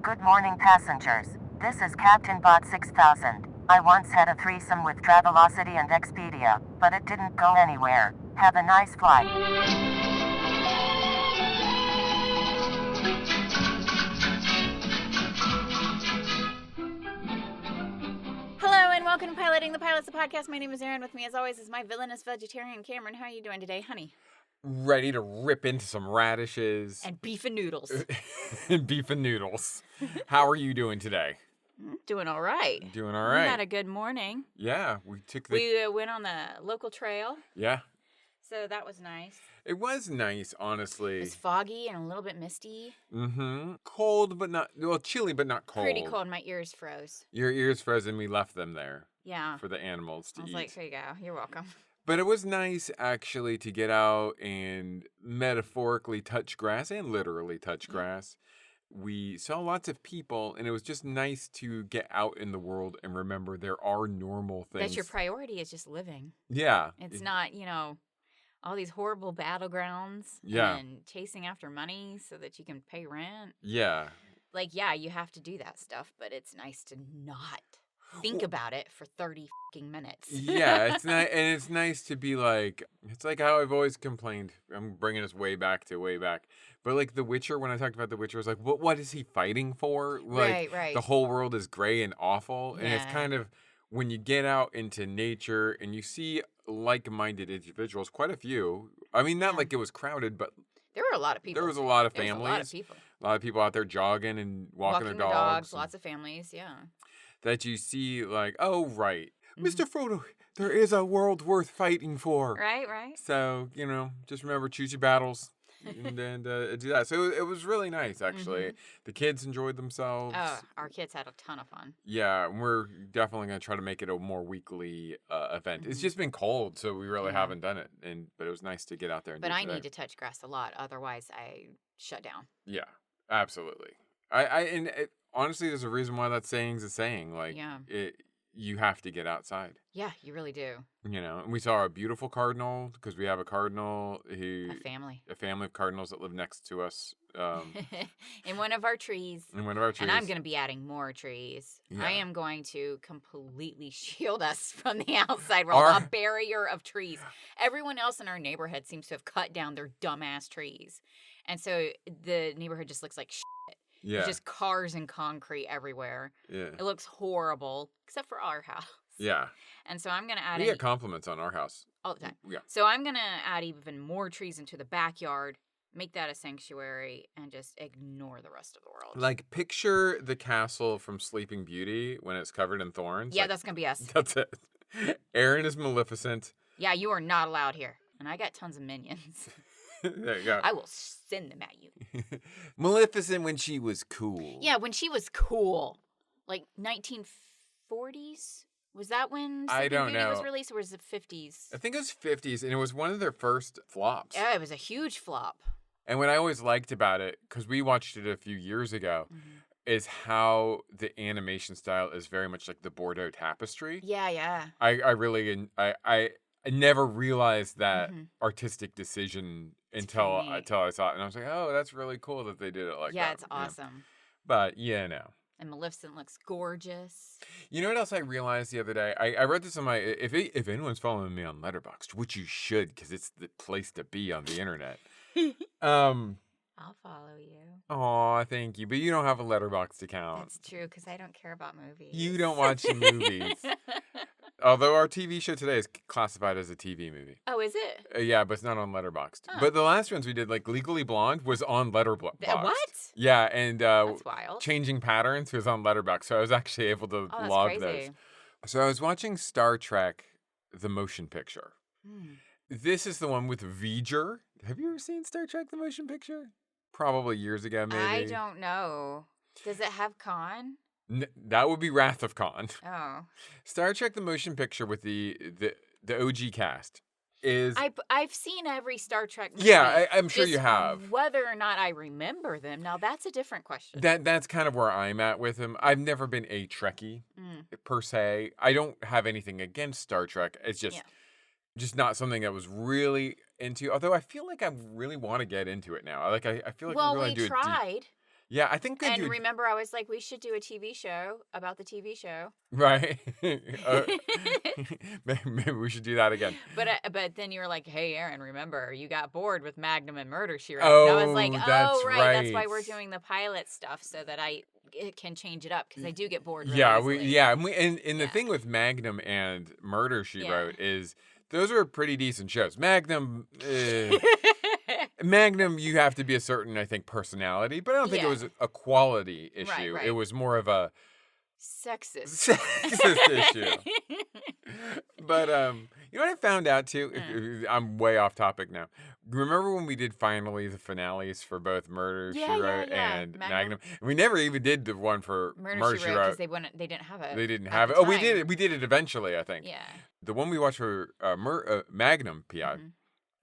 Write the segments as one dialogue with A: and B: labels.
A: Good morning, passengers. This is Captain Bot 6000. I once had a threesome with Travelocity and Expedia, but it didn't go anywhere. Have a nice flight.
B: Hello and welcome to Piloting the Pilots, the podcast. My name is Erin. With me, as always, is my villainous vegetarian Cameron. How are you doing today, honey?
C: Ready to rip into some radishes.
B: And beef and noodles.
C: And beef and noodles. How are you doing today?
B: Doing all right.
C: Doing all right.
B: We had a good morning.
C: Yeah, we
B: went on the local trail.
C: Yeah.
B: So that was nice.
C: It was nice, honestly.
B: It was foggy and a little bit misty.
C: Mm-hmm. Cold, but not... Well, chilly, but not cold.
B: Pretty cold. My ears froze.
C: Your ears froze and we left them there.
B: Yeah.
C: For the animals to eat.
B: I was like, here you go. You're welcome.
C: But it was nice, actually, to get out and metaphorically touch grass and literally touch grass. We saw lots of people, and it was just nice to get out in the world and remember there are normal things.
B: That's your priority, is just living.
C: Yeah.
B: It's not, all these horrible battlegrounds
C: Yeah.
B: and chasing after money so that you can pay rent.
C: Yeah.
B: Like, yeah, you have to do that stuff, but it's nice to not think about it for 30 fucking minutes.
C: Yeah, it's nice, and it's nice to be like, it's like how I've always complained. I'm bringing us way back. But like The Witcher, when I talked about The Witcher, I was like, what is he fighting for? Like,
B: Right.
C: The whole world is gray and awful.
B: Yeah.
C: And it's kind of, when you get out into nature and you see like-minded individuals, quite a few. I mean, not like it was crowded, but
B: there were a lot of people.
C: There was a lot of
B: There
C: families.
B: was a lot of people.
C: A lot of people out there jogging and walking their dogs.
B: Lots of families, yeah.
C: That you see like, oh, right. Mr. Frodo, there is a world worth fighting for.
B: Right.
C: So, just remember, choose your battles and do that. So it was really nice, actually.
B: Mm-hmm.
C: The kids enjoyed themselves.
B: Oh, our kids had a ton of fun.
C: Yeah, and we're definitely going to try to make it a more weekly event. It's just been cold, so we really haven't done it. But it was nice to get out there and do it today.
B: Need to touch grass a lot. Otherwise, I shut down.
C: Yeah, absolutely. Honestly, there's a reason why that saying's a saying. Like, you have to get outside.
B: Yeah, you really do.
C: And we saw a beautiful cardinal because we have a cardinal a family of cardinals that live next to us.
B: In one of our trees. And I'm going to be adding more trees. Yeah. I am going to completely shield us from the outside world. A barrier of trees. Everyone else in our neighborhood seems to have cut down their dumbass trees. And so the neighborhood just looks like shit. Yeah. It's just cars and concrete everywhere. Yeah. It looks horrible, except for our house.
C: Yeah.
B: And so I'm going to add...
C: We get compliments on our house.
B: All the time.
C: Yeah.
B: So I'm going to add even more trees into the backyard, make that a sanctuary, and just ignore the rest of the world.
C: Like, picture the castle from Sleeping Beauty when it's covered in thorns.
B: Yeah, that's going to be us.
C: That's it. Erin is Maleficent.
B: Yeah, you are not allowed here. And I got tons of minions.
C: There you go.
B: I will send them at you.
C: Maleficent when she was cool.
B: Yeah, when she was cool. Like 1940s? Was that when Sleeping Beauty was released, or was it 50s?
C: I think it was 50s, and it was one of their first flops.
B: Yeah, it was a huge flop.
C: And what I always liked about it, because we watched it a few years ago, is how the animation style is very much like the Bordeaux tapestry.
B: Yeah.
C: I never realized that artistic decision until I saw it, and I was like, "Oh, that's really cool that they did it like that."
B: Yeah, it's awesome.
C: But no.
B: And Maleficent looks gorgeous.
C: You know what else I realized the other day? I wrote this on my. If anyone's following me on Letterboxd, which you should, because it's the place to be on the internet.
B: I'll follow you.
C: Aw, thank you. But you don't have a Letterboxd account.
B: That's true, because I don't care about movies.
C: You don't watch the movies. Although our TV show today is classified as a TV movie.
B: Oh, is it?
C: Yeah, but it's not on Letterboxd. Huh. But the last ones we did, like Legally Blonde, was on Letterboxd.
B: What?
C: Yeah, and
B: that's wild.
C: Changing Patterns was on Letterboxd, so I was actually able to log those. So I was watching Star Trek, the motion picture. This is the one with V'ger. Have you ever seen Star Trek, the motion picture? Probably years ago, maybe.
B: I don't know. Does it have Khan?
C: That would be Wrath of Khan.
B: Oh.
C: Star Trek the motion picture with the OG cast is...
B: I've seen every Star Trek movie.
C: Yeah, I'm sure you have.
B: Whether or not I remember them, now that's a different question.
C: That's kind of where I'm at with him. I've never been a Trekkie, per se. I don't have anything against Star Trek. It's just not something that was really into. Although I feel like I really want to get into it now. Like I feel like
B: well,
C: we're going to do
B: tried.
C: Yeah, I think
B: And remember, I was like, we should do a TV show about the TV show.
C: Right. Maybe we should do that again.
B: But then you were like, hey, Erin, remember, you got bored with Magnum and Murder, She Wrote.
C: Oh,
B: and I was like,
C: that's
B: right.
C: right.
B: That's why we're doing the pilot stuff so that it can change it up because I do get bored really
C: easily. And the thing with Magnum and Murder, She Wrote is those are pretty decent shows. Magnum... Magnum, you have to be a certain, I think, personality, but I don't think it was a quality issue.
B: Right.
C: It was more of a
B: sexist
C: issue. But you know what I found out too? I'm way off topic now. Remember when we did finally the finales for both Murder, She Wrote and Magnum? We never even did the one for Murder, She Wrote
B: because they didn't have it.
C: They didn't have it. Oh, we did it. We did it eventually, I think.
B: Yeah.
C: The one we watched for Magnum PI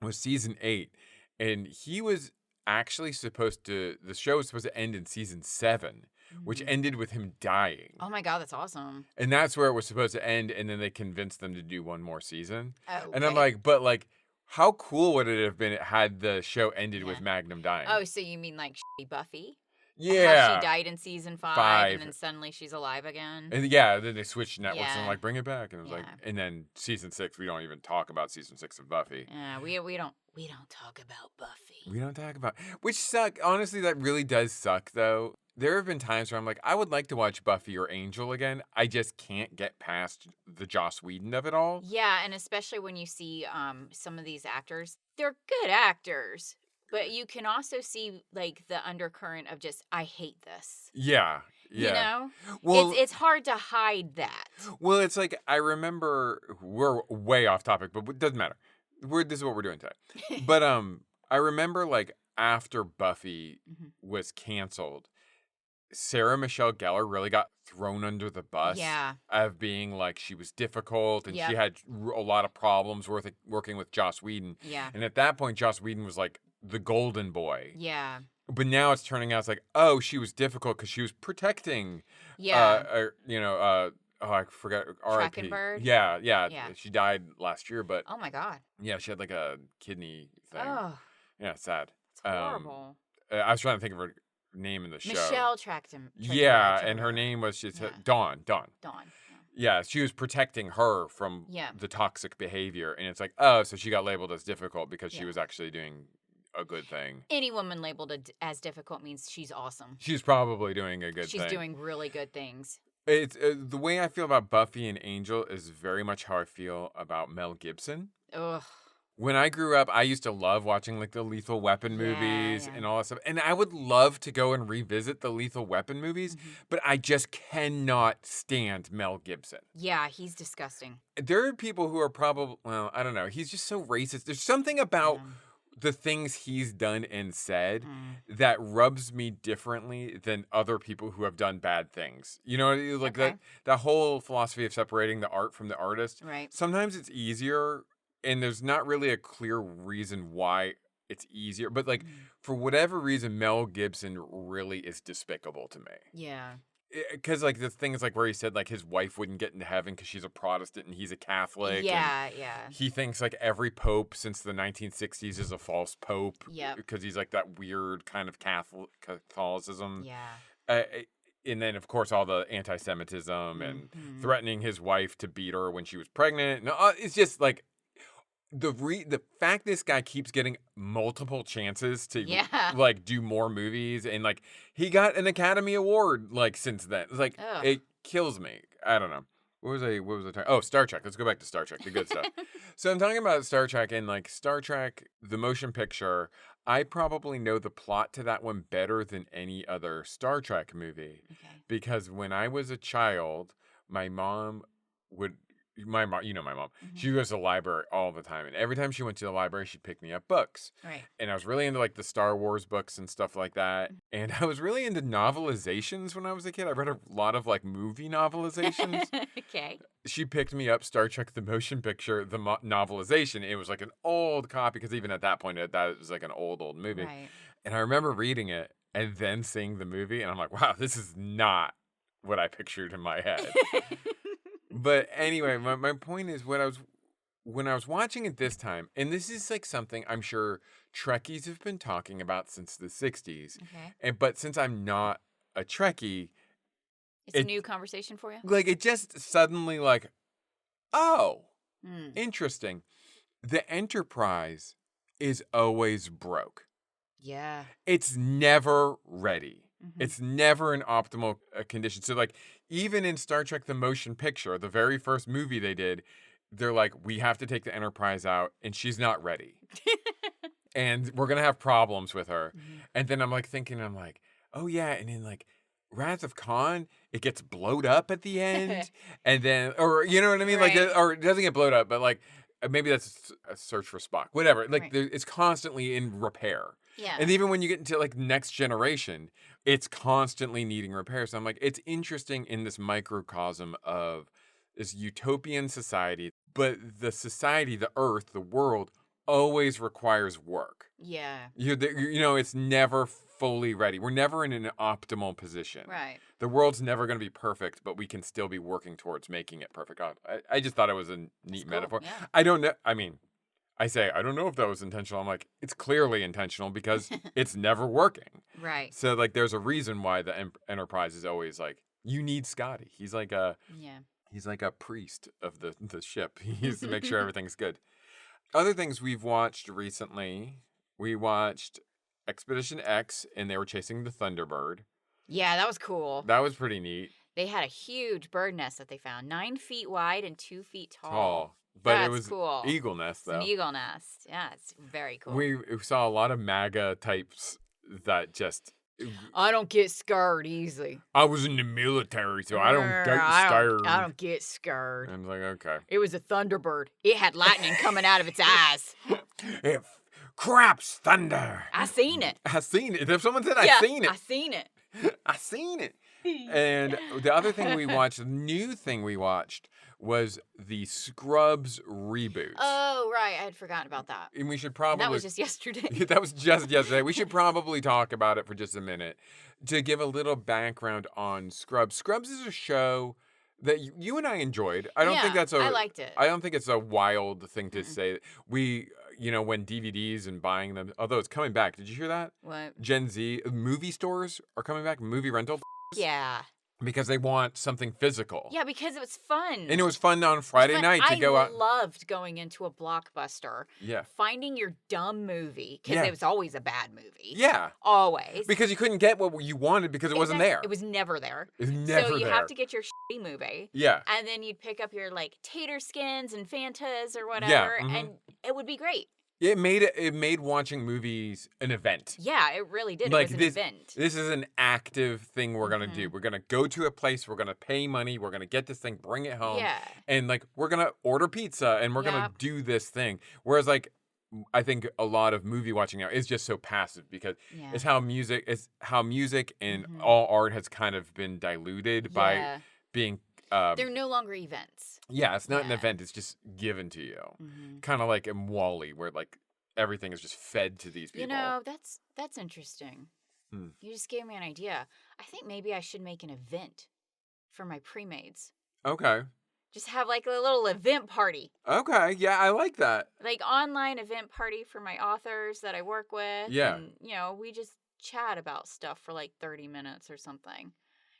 C: was season 8. And he was actually the show was supposed to end in season 7, which ended with him dying.
B: Oh my God, that's awesome.
C: And that's where it was supposed to end. And then they convinced them to do one more season.
B: Okay.
C: And I'm like, but like, how cool would it have been had the show ended with Magnum dying?
B: Oh, so you mean like Buffy?
C: Yeah.
B: How she died in season 5 and then suddenly she's alive again.
C: And then they switched networks and like bring it back. And it was like, and then season 6, we don't even talk about season 6 of Buffy.
B: Yeah, we don't talk about Buffy.
C: We don't talk about, which suck. Honestly, that really does suck though. There have been times where I'm like, I would like to watch Buffy or Angel again. I just can't get past the Joss Whedon of it all.
B: Yeah, and especially when you see some of these actors, they're good actors. But you can also see like the undercurrent of just, I hate this.
C: Yeah.
B: You know? Well, it's hard to hide that.
C: Well, it's like, I remember, we're way off topic, but it doesn't matter. This is what we're doing today. But I remember like after Buffy was canceled, Sarah Michelle Gellar really got thrown under the bus of being like she was difficult and she had a lot of problems working with Joss Whedon.
B: Yeah.
C: And at that point, Joss Whedon was like the golden boy.
B: Yeah.
C: But now it's turning out it's like, oh, she was difficult because she was protecting. I forgot. R.I.P.
B: Trachtenberg?
C: Yeah. She died last year, but.
B: Oh my God.
C: Yeah, she had like a kidney thing.
B: Oh.
C: Yeah, it's sad.
B: It's horrible.
C: I was trying to think of her name in the show.
B: Michelle Trachtenberg.
C: Yeah, and her name was Dawn.
B: Dawn.
C: Yeah, she was protecting her from the toxic behavior. And it's like, oh, so she got labeled as difficult because she was actually doing a good thing.
B: Any woman labeled as difficult means she's awesome.
C: She's probably doing a good thing.
B: She's doing really good things.
C: It's the way I feel about Buffy and Angel is very much how I feel about Mel Gibson.
B: Ugh.
C: When I grew up, I used to love watching like the Lethal Weapon movies and all that stuff. And I would love to go and revisit the Lethal Weapon movies, but I just cannot stand Mel Gibson.
B: Yeah, he's disgusting.
C: There are people who are probably, well, I don't know. He's just so racist. There's something about the things he's done and said that rubs me differently than other people who have done bad things. You know, like that whole philosophy of separating the art from the artist.
B: Right.
C: Sometimes it's easier. And there's not really a clear reason why it's easier. But, like, for whatever reason, Mel Gibson really is despicable to me.
B: Yeah.
C: Because, like, the thing is, like, where he said, like, his wife wouldn't get into heaven because she's a Protestant and he's a Catholic.
B: Yeah.
C: He thinks, like, every pope since the 1960s is a false pope.
B: Yeah.
C: Because he's, like, that weird kind of Catholicism.
B: Yeah.
C: And then, of course, all the anti-Semitism and threatening his wife to beat her when she was pregnant. No, it's just, like... The fact this guy keeps getting multiple chances to like do more movies and like he got an Academy Award like since then. It's like it kills me. I don't know. What was I talking? Oh, Star Trek. Let's go back to Star Trek, the good stuff. So I'm talking about Star Trek and like Star Trek, the motion picture. I probably know the plot to that one better than any other Star Trek movie because when I was a child, my mom, you know my mom. She goes to the library all the time. And every time she went to the library, she'd pick me up books.
B: Right.
C: And I was really into like the Star Wars books and stuff like that. And I was really into novelizations when I was a kid. I read a lot of like movie novelizations.
B: Okay.
C: She picked me up Star Trek, the motion picture, the novelization. It was like an old copy because even at that point, it was like an old movie.
B: Right.
C: And I remember reading it and then seeing the movie. And I'm like, wow, this is not what I pictured in my head. But anyway, my point is when I was watching it this time, and this is like something I'm sure Trekkies have been talking about since the 60s.
B: Okay.
C: But since I'm not a Trekkie,
B: it's a new conversation for you?
C: Like, it just suddenly like, oh, interesting. The Enterprise is always broke.
B: Yeah.
C: It's never ready. It's never in optimal condition. So, like, even in Star Trek The Motion Picture, the very first movie they did, they're like, we have to take the Enterprise out, and she's not ready. And we're going to have problems with her. And then I'm like, oh, yeah. And then, like, Wrath of Khan, it gets blowed up at the end. And then, or, you know what I mean?
B: Right.
C: Like, or it doesn't get blowed up, but, like, maybe that's a search for Spock. Whatever. Like, it's constantly in repair.
B: Yeah.
C: And even when you get into, like, Next Generation, it's constantly needing repairs. So I'm like, it's interesting in this microcosm of this utopian society, but the society, the Earth, the world, always requires work.
B: Yeah.
C: It's never fully ready. We're never in an optimal position.
B: Right.
C: The world's never going to be perfect, but we can still be working towards making it perfect. I just thought it was a neat metaphor.
B: Yeah.
C: I don't know. I mean, I don't know if that was intentional. I'm like, it's clearly intentional because it's never working.
B: Right.
C: So, like, there's a reason why the Enterprise is always like, you need Scotty. He's like a priest of the ship. He needs to make sure everything's good. Other things we've watched recently, we watched Expedition X, and they were chasing the Thunderbird.
B: Yeah, that was cool.
C: That was pretty neat.
B: They had a huge bird nest that they found, 9 feet wide and 2 feet tall.
C: But
B: That's
C: it was
B: cool.
C: Eagle nest, though.
B: It's an eagle nest. Yeah, it's very cool.
C: We saw a lot of MAGA types that just...
B: I don't get scared easily.
C: I was in the military, so I don't get scared.
B: I don't get scared.
C: I'm like, okay.
B: It was a Thunderbird. It had lightning coming out of its eyes.
C: It craps thunder.
B: I seen it.
C: If someone said I seen it.
B: I seen it.
C: I seen it. And the other thing we watched, the new thing we watched, was the Scrubs reboot.
B: Oh, right. I had forgotten about that.
C: And we should probably...
B: And that was just yesterday.
C: That was just yesterday. We should probably talk about it for just a minute to give a little background on Scrubs. Scrubs is a show that you and I enjoyed. I liked it. I don't think it's a wild thing to say. We, when DVDs and buying them, although it's coming back. Did you hear that?
B: What?
C: Gen Z, movie stores are coming back, movie rental.
B: Yeah.
C: Because they want something physical.
B: Yeah, because it was fun.
C: And it was fun on Friday night to go out.
B: I loved going into a Blockbuster.
C: Yeah.
B: Finding your dumb movie. Because it was always a bad movie.
C: Yeah.
B: Always.
C: Because you couldn't get what you wanted because it wasn't there.
B: It was never there.
C: It was never there.
B: So you have to get your shitty movie.
C: Yeah.
B: And then you'd pick up your, like, tater skins and Fantas or whatever.
C: Yeah.
B: And it would be great.
C: It made watching movies an event.
B: Yeah, it really did.
C: Like,
B: it was an event.
C: This is an active thing we're going to do. We're going to go to a place. We're going to pay money. We're going to get this thing, bring it home.
B: Yeah.
C: And, like, we're going to order pizza and we're going to do this thing. Whereas, like, I think a lot of movie watching now is just so passive because it's how music and all art has kind of been diluted by being...
B: they're no longer events.
C: Yeah, it's not an event. It's just given to you. Kind of like in WALL-E, where like everything is just fed to these people.
B: That's interesting. You just gave me an idea. I think maybe I should make an event for my pre-mades.
C: Okay.
B: Just have like a little event party.
C: Okay, yeah, I like that.
B: Like online event party for my authors that I work with.
C: Yeah.
B: And, we just chat about stuff for like 30 minutes or something.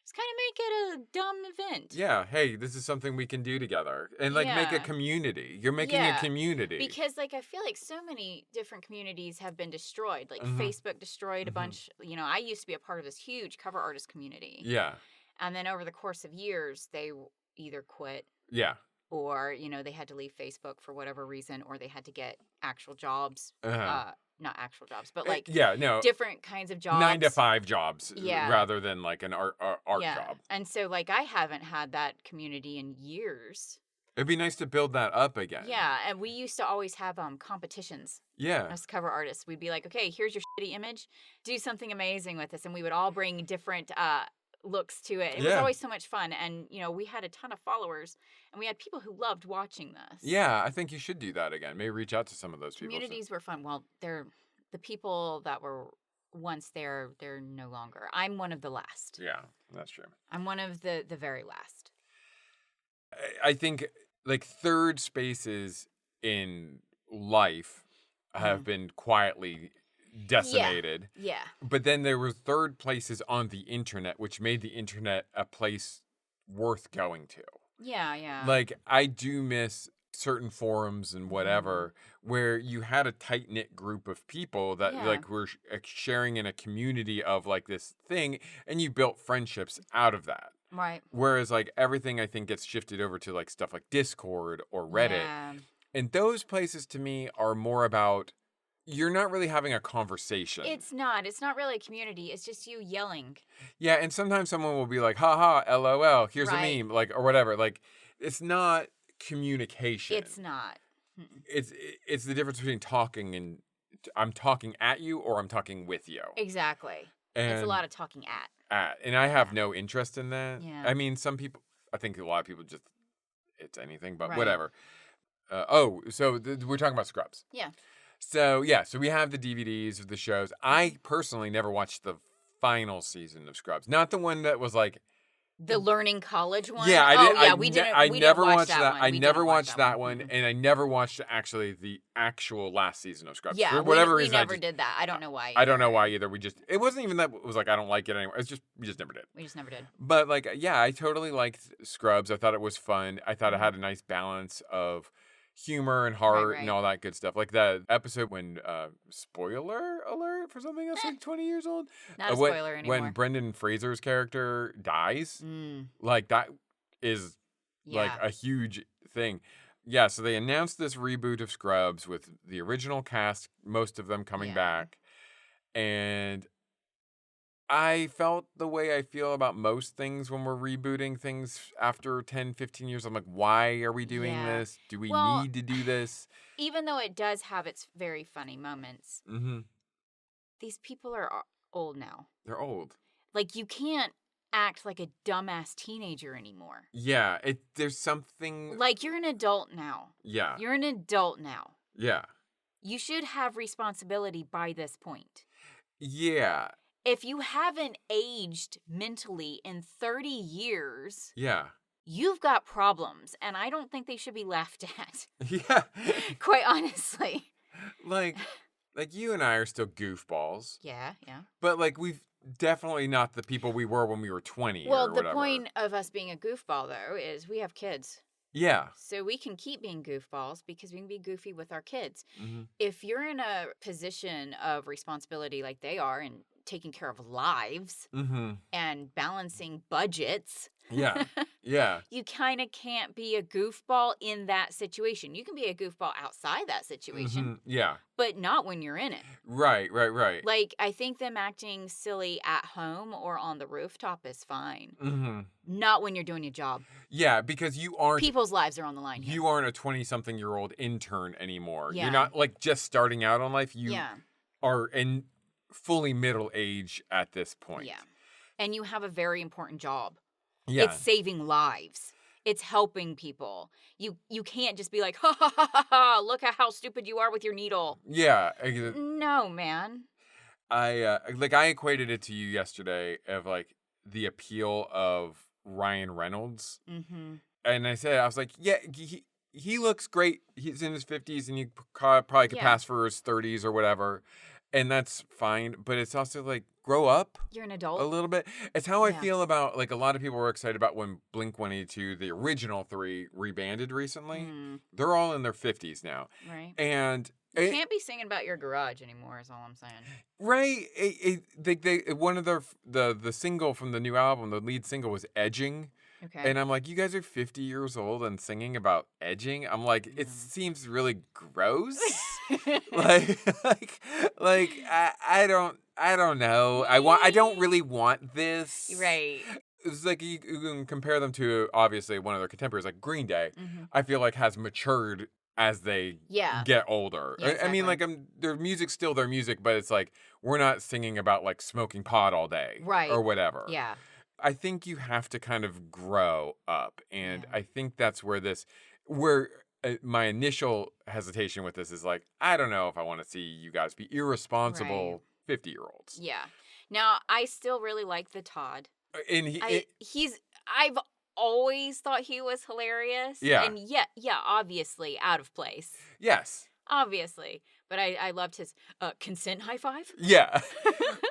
B: Just kind of make it a dumb event.
C: Yeah. Hey, this is something we can do together. And, like, make a community. You're making a community.
B: Because, like, I feel like so many different communities have been destroyed. Like, Facebook destroyed a bunch. I used to be a part of this huge cover artist community.
C: Yeah.
B: And then over the course of years, they either quit.
C: Yeah.
B: Or, they had to leave Facebook for whatever reason. Or they had to get actual jobs. Not actual jobs, but like different kinds of jobs.
C: 9 to 5 jobs rather than like an art job.
B: And so like I haven't had that community in years.
C: It'd be nice to build that up again.
B: Yeah, and we used to always have competitions.
C: Yeah.
B: As cover artists. We'd be like, okay, here's your shitty image. Do something amazing with this. And we would all bring different looks to it. It was always so much fun. And, we had a ton of followers. And we had people who loved watching this.
C: Yeah, I think you should do that again. Maybe reach out to some of those people.
B: Communities were fun. Well, they're the people that were once there, they're no longer. I'm one of the last.
C: Yeah, that's true.
B: I'm one of the very last.
C: I think, like, third spaces in life have been quietly decimated.
B: Yeah.
C: But then there were third places on the internet, which made the internet a place worth going to.
B: Yeah.
C: Like, I do miss certain forums and whatever where you had a tight-knit group of people that like were sharing in a community of like this thing, and you built friendships out of that.
B: Right.
C: Whereas like everything I think gets shifted over to like stuff like Discord or Reddit.
B: Yeah.
C: And those places to me are more about, you're not really having a conversation.
B: It's not. It's not really a community. It's just you yelling.
C: Yeah, and sometimes someone will be like, haha, LOL, here's a meme, like, or whatever. Like, it's not communication.
B: It's not.
C: It's the difference between talking and I'm talking at you or I'm talking with you.
B: Exactly.
C: And
B: it's a lot of talking at.
C: And I have no interest in that.
B: Yeah.
C: I mean, some people, I think a lot of people just, it's anything, but whatever. So we're talking about Scrubs.
B: Yeah.
C: So we have the DVDs of the shows. I personally never watched the final season of Scrubs. Not the one that was like
B: the Learning College one.
C: Yeah, I did.
B: Oh, yeah, we didn't.
C: I never watched
B: that.
C: I never watched that one, and I never watched actually the actual last season of Scrubs.
B: Yeah,
C: for whatever
B: we
C: reason,
B: never did that. I don't know why.
C: I don't know why either. It wasn't even that it was like I don't like it anymore. It's just we just never did.
B: We just never did.
C: But like, yeah, I totally liked Scrubs. I thought it was fun. I thought it had a nice balance of humor and heart and all that good stuff. Like that episode when, spoiler alert for something that's like 20 years old.
B: Not a spoiler anymore.
C: When Brendan Fraser's character dies, like that is like a huge thing. Yeah, so they announced this reboot of Scrubs with the original cast, most of them coming back. And I felt the way I feel about most things when we're rebooting things after 10, 15 years. I'm like, why are we doing this? Do we need to do this?
B: Even though it does have its very funny moments, these people are old now.
C: They're old.
B: Like, you can't act like a dumbass teenager anymore.
C: Yeah, there's something...
B: Like, you're an adult now.
C: Yeah.
B: You're an adult now.
C: Yeah.
B: You should have responsibility by this point.
C: Yeah.
B: If you haven't aged mentally in 30 years, you've got problems, and I don't think they should be laughed at.
C: Yeah.
B: Quite honestly.
C: Like you and I are still goofballs.
B: Yeah.
C: But like we've definitely not the people we were when we were 20
B: Well,
C: or whatever.
B: The point of us being a goofball, though, is we have kids.
C: Yeah.
B: So we can keep being goofballs because we can be goofy with our kids. If you're in a position of responsibility like they are and taking care of lives and balancing budgets.
C: Yeah.
B: You kind of can't be a goofball in that situation. You can be a goofball outside that situation.
C: Yeah.
B: But not when you're in it.
C: Right.
B: Like, I think them acting silly at home or on the rooftop is fine. Not when you're doing your job.
C: Yeah, because you aren't...
B: People's lives are on the line here.
C: You aren't a 20-something-year-old intern anymore.
B: Yeah.
C: You're not, like, just starting out on life. You are in fully middle age at this point.
B: Yeah. And you have a very important job.
C: Yeah.
B: It's saving lives. It's helping people. You can't just be like, ha, ha, ha, ha, ha, look at how stupid you are with your needle.
C: Yeah.
B: No, man.
C: I equated it to you yesterday of, like, the appeal of Ryan Reynolds. And I was like, yeah, he looks great. He's in his 50s and he probably could pass for his 30s or whatever. And that's fine, but it's also like, grow up.
B: You're an adult.
C: A little bit. It's how I feel about, like, a lot of people were excited about when Blink-182, the original three, rebanded recently. They're all in their 50s now.
B: Right.
C: And...
B: You can't be singing about your garage anymore, is all I'm saying.
C: Right. One of the single from the new album, the lead single was Edging.
B: Okay.
C: And I'm like, you guys are 50 years old and singing about edging? I'm like, it seems really gross. I don't know. I don't really want this.
B: Right.
C: It's like you can compare them to, obviously, one of their contemporaries, like Green Day. I feel like has matured as they get older.
B: Yeah, exactly.
C: I mean, like, their music's still their music, but it's like, we're not singing about, like, smoking pot all day.
B: Right.
C: Or whatever.
B: Yeah.
C: I think you have to kind of grow up. And I think that's where my initial hesitation with this is like, I don't know if I want to see you guys be irresponsible 50-year-olds.
B: Yeah. Now, I still really like the Todd.
C: And
B: I've always thought he was hilarious.
C: Yeah.
B: And obviously out of place.
C: Yes.
B: Obviously. But I loved his consent high five.
C: Yeah.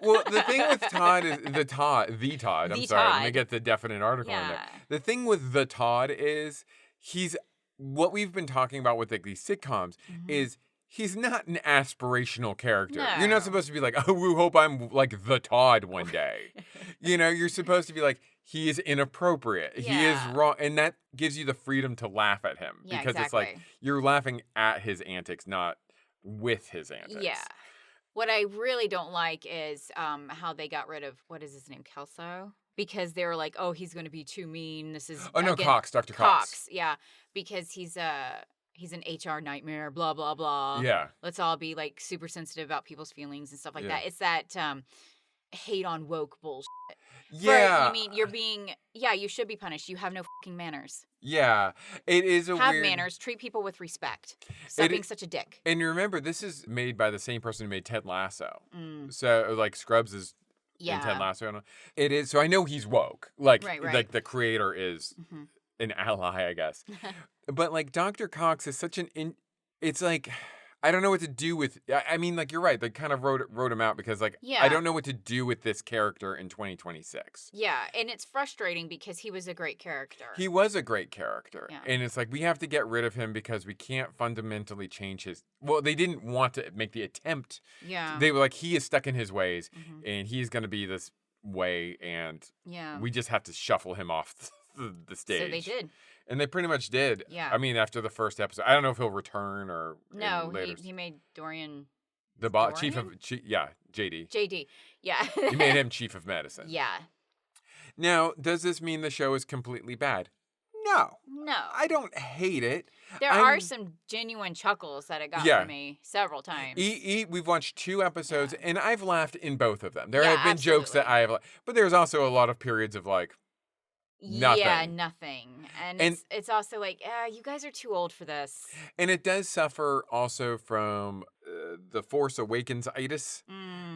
C: Well, the thing with Todd is the Todd. I'm sorry. Let me get the definite article in there. The thing with the Todd is he's what we've been talking about with like these sitcoms is he's not an aspirational character.
B: No.
C: You're not supposed to be like, oh, we hope I'm like the Todd one day. You're supposed to be like, he is inappropriate. Yeah. He is wrong. And that gives you the freedom to laugh at him.
B: Yeah,
C: because it's like you're laughing at his antics, not with his antics.
B: Yeah. What I really don't like is how they got rid of, what is his name, Kelso? Because they were like, oh, he's going to be too mean. This is
C: Cox, Dr. Cox.
B: Yeah, because he's an HR nightmare, blah, blah, blah.
C: Yeah.
B: Let's all be like super sensitive about people's feelings and stuff like that. It's that hate on woke bullshit.
C: Yeah.
B: I mean, you should be punished. You have no fucking manners.
C: Yeah. It is
B: Have manners. Treat people with respect. Stop being such a dick.
C: And remember, this is made by the same person who made Ted Lasso. So, like, Scrubs is in Ted Lasso. It is. So I know he's woke. Like, like the creator is an ally, I guess. But, like, Dr. Cox is such it's like... I don't know what to do with... I mean, like, you're right. They kind of wrote him out because, like, I don't know what to do with this character in 2026.
B: Yeah, and it's frustrating because he was a great character.
C: He was a great character. Yeah. And it's like, we have to get rid of him because we can't fundamentally change his... Well, they didn't want to make the attempt.
B: Yeah.
C: They were like, he is stuck in his ways, and he's going to be this way, and we just have to shuffle him off the stage.
B: So they did.
C: And they pretty much did.
B: Yeah.
C: I mean, after the first episode. I don't know if he'll return or...
B: No, he made Dorian...
C: The boss, JD.
B: JD, yeah.
C: He made him chief of medicine.
B: Yeah.
C: Now, does this mean the show is completely bad? No.
B: No.
C: I don't hate it.
B: There are some genuine chuckles that it got from me several times.
C: We've watched 2 episodes, and I've laughed in both of them. There have been jokes that I have... But there's also a lot of periods of, like... Nothing.
B: Yeah, nothing. And it's also like, you guys are too old for this.
C: And it does suffer also from the Force Awakens-itis,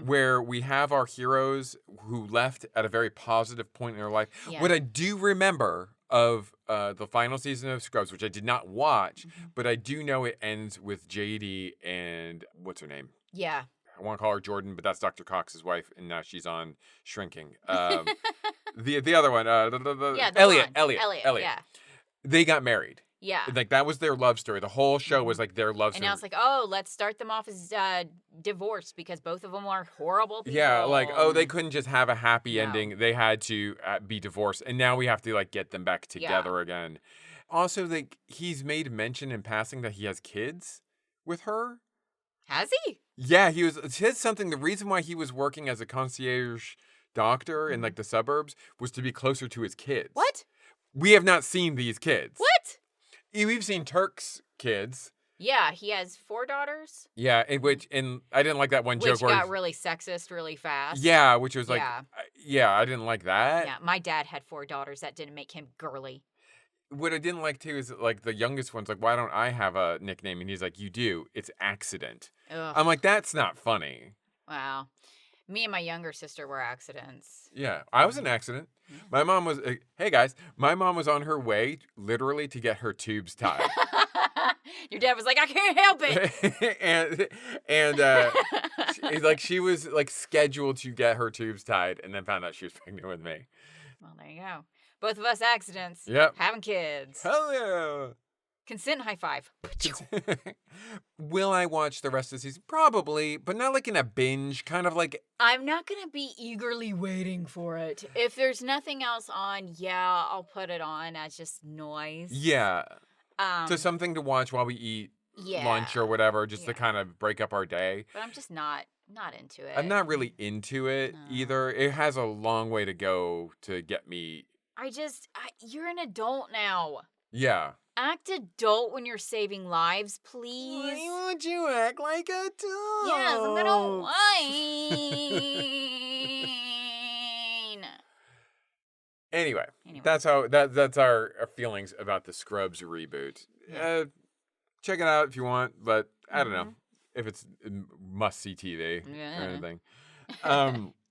C: where we have our heroes who left at a very positive point in their life. Yeah. What I do remember of the final season of Scrubs, which I did not watch, but I do know it ends with JD and what's her name?
B: Yeah.
C: I want to call her Jordan, but that's Dr. Cox's wife, and now she's on Shrinking. The other one, Elliot. Yeah. They got married.
B: Yeah.
C: Like, that was their love story. The whole show was like their love story.
B: And now it's like, oh, let's start them off as divorced because both of them are horrible people.
C: Yeah, like, oh, they couldn't just have a happy ending. They had to be divorced. And now we have to, like, get them back together again. Also, like, he's made mention in passing that he has kids with her.
B: Has he?
C: Yeah, it says something. The reason why he was working as a concierge doctor in like the suburbs was to be closer to his kids.
B: What?
C: We have not seen these kids.
B: What?
C: We've seen Turk's kids.
B: Yeah, he has 4 daughters.
C: Yeah, and I didn't like that one joke
B: where got really sexist really fast.
C: Yeah, which was like, I didn't like that.
B: Yeah, my dad had 4 daughters. That didn't make him girly.
C: What I didn't like too is like the youngest one's like, why don't I have a nickname? And he's like, you do. It's Accident. Ugh. I'm like, that's not funny.
B: Wow. Me and my younger sister were accidents.
C: Yeah, I was an accident. Yeah. My mom was, hey guys, my mom was on her way literally to get her tubes tied.
B: Your dad was like, I can't help it.
C: and like she was like scheduled to get her tubes tied and then found out she was pregnant with me.
B: Well, there you go. Both of us accidents.
C: Yep.
B: Having kids.
C: Hell yeah.
B: Consent high five.
C: Will I watch the rest of the season? Probably, but not like in a binge, kind of like...
B: I'm not going to be eagerly waiting for it. If there's nothing else on, I'll put it on as just noise.
C: Yeah. So something to watch while we eat lunch or whatever, just to kind of break up our day.
B: But I'm just not into it.
C: I'm not really into it either. It has a long way to go to get me...
B: you're an adult now.
C: Yeah.
B: Act adult when you're saving lives, please.
C: Why won't you act like a adult?
B: Yes, I'm gonna whine.
C: Anyway, that's our feelings about the Scrubs reboot.
B: Yeah.
C: Check it out if you want, but I don't know if it's must-see TV or anything.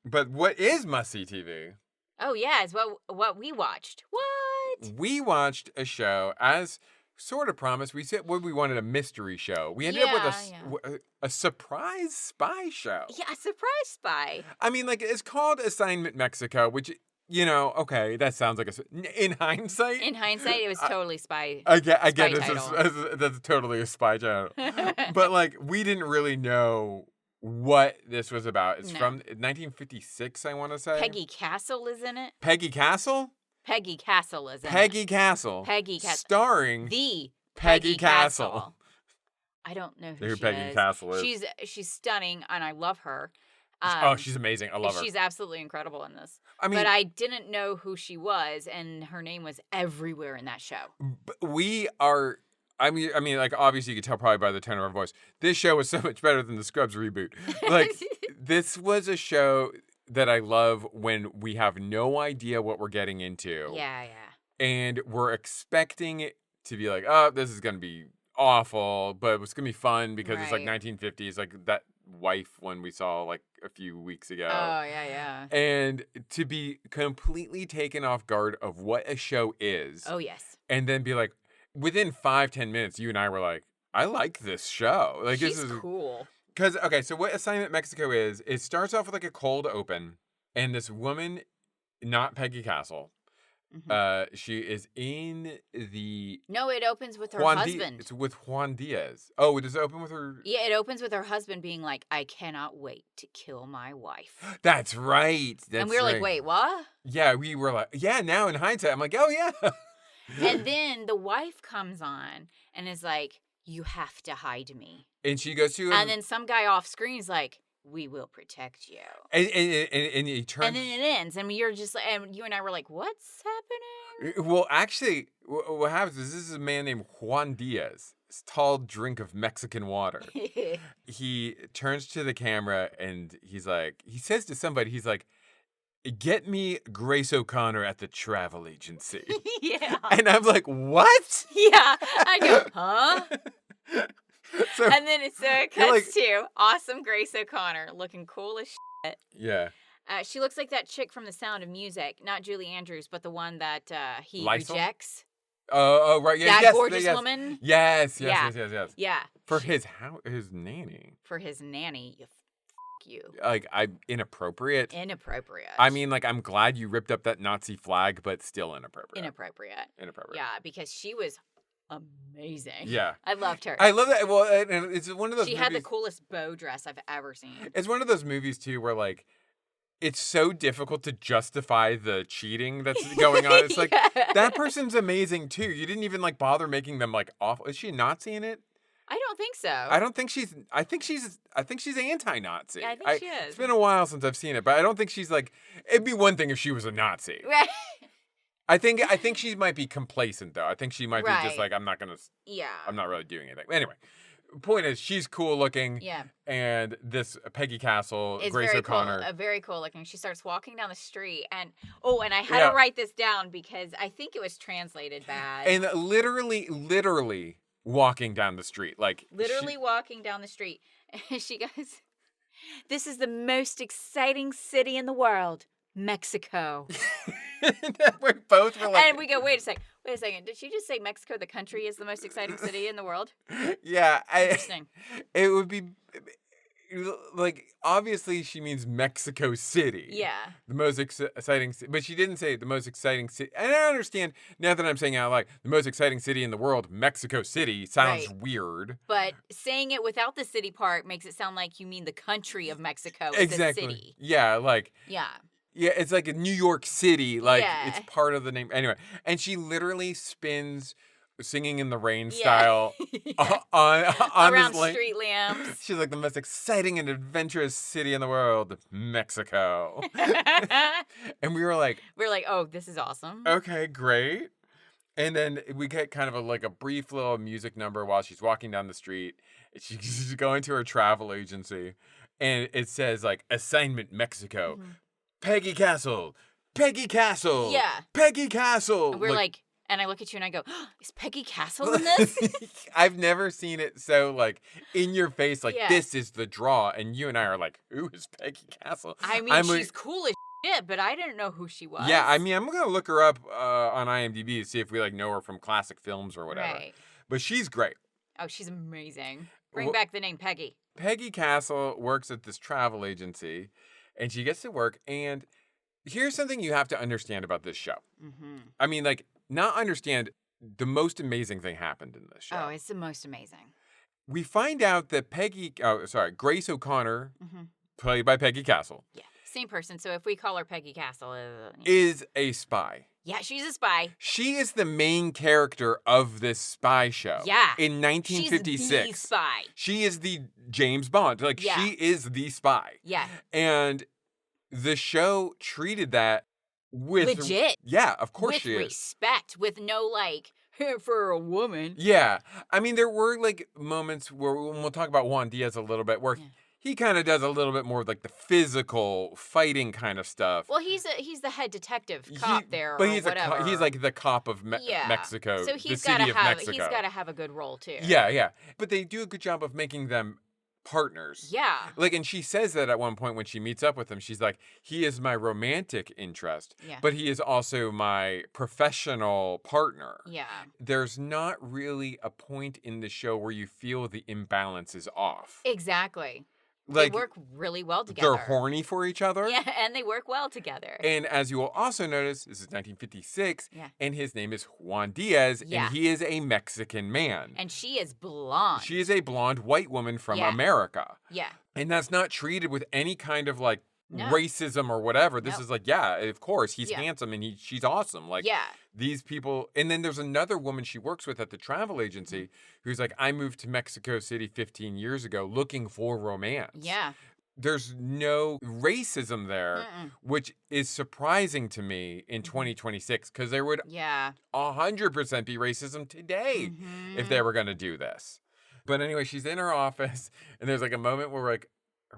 C: But what is must-see TV?
B: Oh, yeah, it's what we watched. What?
C: We watched a show as sort of promised. We said we wanted a mystery show. We ended up with a surprise spy show.
B: Yeah, a surprise spy.
C: I mean, like, it's called Assignment Mexico, which, you know, okay, that sounds like in hindsight.
B: In hindsight, it was totally spy.
C: I get that's totally a spy channel. But, like, we didn't really know what this was about. It's from 1956, I want to say.
B: Peggy Castle is in it.
C: Peggy Castle?
B: Peggy Castle is in it.
C: Peggy Castle. Starring
B: the
C: Peggy Castle.
B: I don't know who
C: Peggy Castle is.
B: She's stunning, and I love her.
C: She's amazing. I love her.
B: She's absolutely incredible in this.
C: I mean,
B: but I didn't know who she was, and her name was everywhere in that show.
C: We are. I mean, like, obviously you could tell probably by the tone of our voice. This show was so much better than the Scrubs reboot. Like, this was a show that I love when we have no idea what we're getting into.
B: Yeah.
C: And we're expecting it to be like, oh, this is going to be awful, but it's going to be fun because it's like 1950s, like that wife one we saw like a few weeks ago.
B: Oh, yeah.
C: And to be completely taken off guard of what a show is.
B: Oh, yes.
C: And then be like, within 5-10 minutes, you and I were like, I like this show. Like,
B: She's
C: this is
B: cool.
C: Because, okay, so what Assignment Mexico is, it starts off with like a cold open, and this woman, not Peggy Castle, she is in the...
B: No, it opens with her husband.
C: It's with Juan Diaz. Oh, does it open with her?
B: Yeah, it opens with her husband being like, I cannot wait to kill my wife.
C: That's right.
B: And we were like, wait, what?
C: Yeah, we were like, yeah, now in hindsight, I'm like, oh, yeah.
B: And then the wife comes on and is like, you have to hide me.
C: And she goes to...
B: And then some guy off screen is like, we will protect you.
C: And he turns...
B: And then it ends. And you're just like, and you and I were like, what's happening?
C: Well, actually, what happens is this is a man named Juan Diaz. This tall drink of Mexican water. He turns to the camera and he's like, he says to somebody, he's like, get me Grace O'Connor at the travel agency.
B: Yeah.
C: And I'm like, what?
B: Yeah. I go, huh? So, and then it cuts to awesome Grace O'Connor looking cool as shit.
C: Yeah.
B: She looks like that chick from The Sound of Music. Not Julie Andrews, but the one that he
C: Lysol?
B: Rejects.
C: Oh, right. Yeah,
B: that gorgeous woman?
C: Yes.
B: Yeah.
C: For his nanny.
B: For his nanny, you.
C: Like, inappropriate. I mean, like, I'm glad you ripped up that Nazi flag, but still inappropriate.
B: Inappropriate. Yeah, because she was amazing.
C: Yeah.
B: I loved her.
C: I love that. Well, and it's one of those
B: She had the coolest bow dress I've ever seen.
C: It's one of those movies, too, where, like, it's so difficult to justify the cheating that's going on. It's like, that person's amazing, too. You didn't even, like, bother making them, like, awful. Is she a Nazi in it?
B: I don't think so.
C: I think she's anti-Nazi.
B: Yeah, I think she is.
C: It's been a while since I've seen it, but I don't think she's like, it'd be one thing if she was a Nazi.
B: Right.
C: I think she might be complacent though. I think she might be just like, I'm not really doing anything. Anyway, point is, she's cool looking.
B: Yeah.
C: And this Peggy Castle,
B: it's
C: Grace O'Connor.
B: Cool, very cool looking. She starts walking down the street and I had to write this down because I think it was translated bad.
C: And literally walking down the street. Like
B: walking down the street. And she goes, this is the most exciting city in the world, Mexico.
C: We both were like...
B: And we go, wait a second. Did she just say Mexico, the country, is the most exciting city in the world?
C: Yeah.
B: Interesting.
C: It would be... Like, obviously she means Mexico City.
B: Yeah.
C: The most exciting city. But she didn't say the most exciting city. And I understand, now that I'm saying out like the most exciting city in the world, Mexico City, sounds weird.
B: But saying it without the city part makes it sound like you mean the country of Mexico.
C: Exactly.
B: The city.
C: Yeah, like...
B: Yeah.
C: Yeah, it's like a New York City. Like, it's part of the name. Anyway, and she literally spins... Singing in the Rain style on
B: around
C: this
B: street lamps.
C: She's like the most exciting and adventurous city in the world, Mexico. And we were like,
B: oh, this is awesome.
C: Okay, great. And then we get kind of a brief little music number while she's walking down the street. She's going to her travel agency, and it says like Assignment Mexico, Peggy Castle, Peggy Castle, Peggy Castle.
B: And we're like. And I look at you and I go, oh, is Peggy Castle in this?
C: I've never seen it so, like, in your face, like, this is the draw. And you and I are like, who is Peggy Castle?
B: I mean, she's cool as shit, but I didn't know who she was.
C: Yeah, I mean, I'm going to look her up on IMDb to see if we, like, know her from classic films or whatever.
B: Right.
C: But she's great.
B: Oh, she's amazing. Bring back the name Peggy.
C: Peggy Castle works at this travel agency, and she gets to work, and here's something you have to understand about this show.
B: Mm-hmm.
C: I mean, like, not understand, the most amazing thing happened in this show.
B: Oh, it's the most amazing.
C: We find out that Grace O'Connor, played by Peggy Castle.
B: Yeah, same person. So if we call her Peggy Castle,
C: is a spy.
B: Yeah, she's a spy.
C: She is the main character of this spy show.
B: Yeah.
C: In 1956. She's
B: the spy.
C: She is the James Bond. Like, she is the spy.
B: Yeah.
C: And the show treated that with...
B: legit.
C: Yeah, of course she is.
B: With respect, with no, like, for a woman.
C: Yeah. I mean, there were, like, moments where, when we'll talk about Juan Diaz a little bit, where... Yeah. He kind of does a little bit more of like the physical fighting kind of stuff.
B: Well, he's the head detective cop there,
C: but
B: he's
C: whatever. He's like the cop of Mexico,
B: so he's
C: the city of Mexico.
B: He's got to have a good role too.
C: Yeah. But they do a good job of making them partners.
B: Yeah.
C: Like, and she says that at one point when she meets up with him, she's like, he is my romantic interest, but he is also my professional partner.
B: Yeah.
C: There's not really a point in the show where you feel the imbalance is off.
B: Exactly.
C: Like,
B: they work really well together.
C: They're horny for each other.
B: Yeah, and they work well together.
C: And as you will also notice, this is 1956, and his name is Juan Diaz, and he is a Mexican man.
B: And she is blonde.
C: She is a blonde white woman from America.
B: Yeah.
C: And that's not treated with any kind of, like, racism or whatever. This is like, of course, he's handsome and she's awesome. Like, these people. And then there's another woman she works with at the travel agency who's like, I moved to Mexico City 15 years ago looking for romance.
B: Yeah.
C: There's no racism there, which is surprising to me in 2026, because there would 100% be racism today if they were going to do this. But anyway, she's in her office, and there's like a moment where like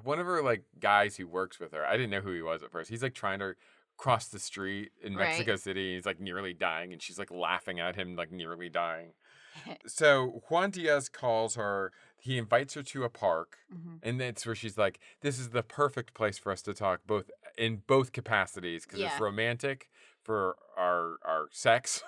C: one of her like guys who works with her, I didn't know who he was at first. He's like trying to cross the street in Mexico City. He's like nearly dying, and she's like laughing at him, like nearly dying. So Juan Diaz calls her. He invites her to a park, and that's where she's like, this is the perfect place for us to talk, both in both capacities, because it's romantic for our sex,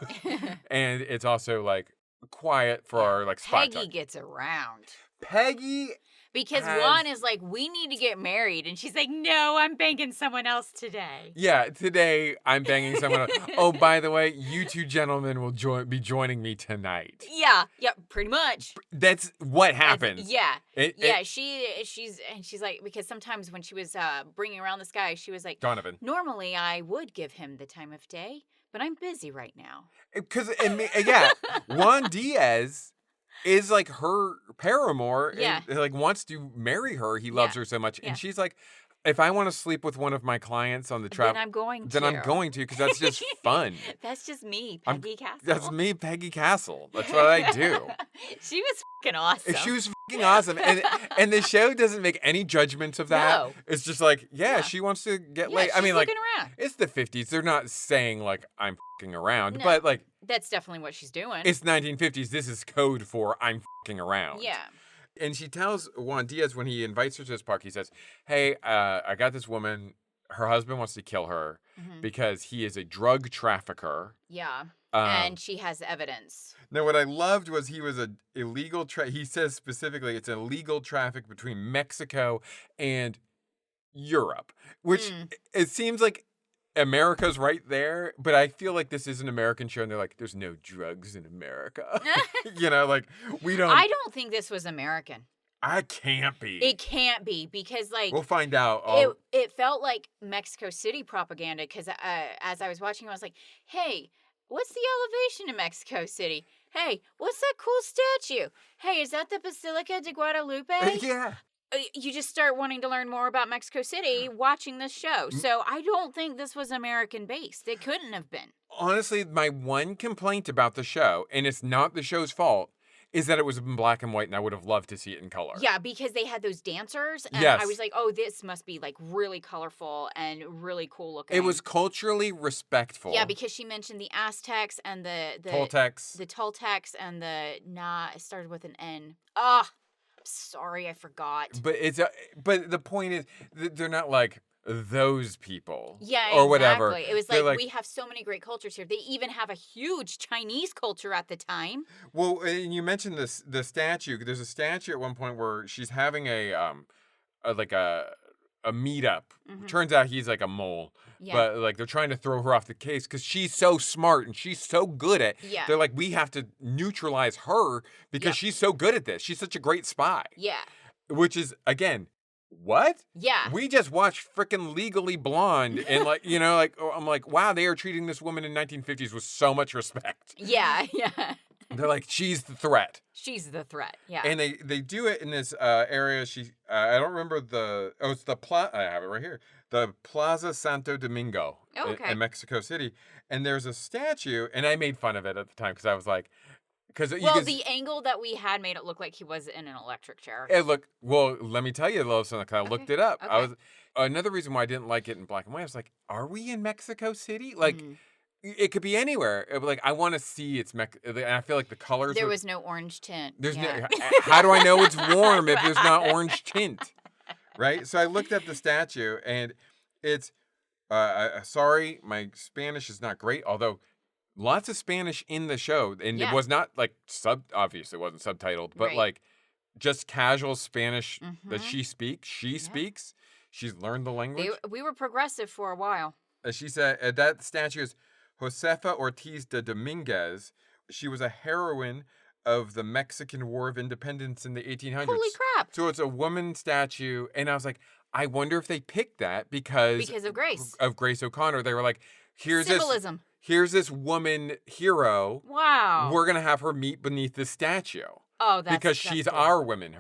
C: and it's also like quiet for our like spot
B: Peggy gets around.
C: Peggy.
B: Because Juan is like, we need to get married. And she's like, no, I'm banging someone else today.
C: Yeah, today I'm banging someone else. Oh, by the way, you two gentlemen will be joining me tonight.
B: Yeah, pretty much.
C: That's what happens.
B: She's like, because sometimes when she was bringing around this guy, she was like,
C: Donovan.
B: Normally I would give him the time of day, but I'm busy right now.
C: Because, Juan Diaz is like her paramour and like wants to marry her. He loves her so much. And she's like, if I want to sleep with one of my clients on the travel,
B: then I'm going to
C: because that's just fun.
B: That's just me, Peggy Castle.
C: That's me, Peggy Castle. That's what I do.
B: She was fucking awesome.
C: She was fucking awesome. And the show doesn't make any judgments of that. No. It's just like, she wants to get laid. I mean, like,
B: around.
C: It's the 50s. They're not saying like I'm fucking around, but like
B: that's definitely what she's doing.
C: It's 1950s. This is code for I'm fucking around.
B: Yeah.
C: And she tells Juan Diaz when he invites her to this park, he says, hey, I got this woman. Her husband wants to kill her because he is a drug trafficker.
B: Yeah. And she has evidence.
C: Now, what I loved was he was an illegal he says specifically it's an illegal traffic between Mexico and Europe, which it seems like America's right there, but I feel like this is an American show, and they're like, there's no drugs in America. Like, we don't...
B: I don't think this was American.
C: I can't be.
B: It can't be, because, like...
C: We'll find out.
B: It felt like Mexico City propaganda, because as I was watching, I was like, hey, what's the elevation in Mexico City? Hey, what's that cool statue? Hey, is that the Basilica de Guadalupe?
C: Yeah.
B: You just start wanting to learn more about Mexico City watching this show. So I don't think this was American-based. It couldn't have been.
C: Honestly, my one complaint about the show, and it's not the show's fault, is that it was in black and white, and I would have loved to see it in color.
B: Yeah, because they had those dancers, and I was like, oh, this must be, like, really colorful and really cool looking.
C: It was culturally respectful.
B: Yeah, because she mentioned the Aztecs and the
C: Toltecs.
B: The Toltecs and it started with an N. Ah! Sorry, I forgot.
C: But but the point is, they're not like those people.
B: Yeah,
C: or
B: exactly.
C: whatever.
B: It was like, we have so many great cultures here. They even have a huge Chinese culture at the time.
C: Well, and you mentioned the statue. There's a statue at one point where she's having a meetup.
B: Mm-hmm.
C: Turns out he's like a mole.
B: Yeah.
C: But like they're trying to throw her off the case because she's so smart and she's so good at.
B: Yeah.
C: They're like, we have to neutralize her because she's so good at this. She's such a great spy.
B: Yeah.
C: Which is, again, what?
B: Yeah.
C: We just watched frickin' Legally Blonde and like, you know, like I'm like, wow, they are treating this woman in 1950s with so much respect.
B: Yeah.
C: They're like, she's the threat.
B: She's the threat. Yeah.
C: And they do it in this area. I don't remember it's the I have it right here. The Plaza Santo Domingo in Mexico City. And there's a statue, and I made fun of it at the time because I was like,
B: the angle that we had made it look like he was in an electric chair.
C: Let me tell you a little something, because I looked it up.
B: Okay.
C: Another reason why I didn't like it in black and white, I was like, are we in Mexico City? Like, it could be anywhere. Like, I want to see and I feel like the colors.
B: There was no orange tint.
C: How do I know it's warm if there's not orange tint? Right? So I looked at the statue, and it's, sorry, my Spanish is not great, although lots of Spanish in the show, and it was not like obviously it wasn't subtitled, but like just casual Spanish that she speaks. Speaks. She's learned the language.
B: We were progressive for a while.
C: She said that statue is Josefa Ortiz de Dominguez. She was a heroine of the Mexican War of Independence in the 1800s.
B: Holy crap!
C: So it's a woman statue, and I was like, I wonder if they picked that because
B: of Grace.
C: Of Grace O'Connor. They were like, here's
B: symbolism.
C: Here's this woman hero.
B: Wow.
C: We're going to have her meet beneath this statue.
B: Oh,
C: because she's
B: cool.
C: Our women.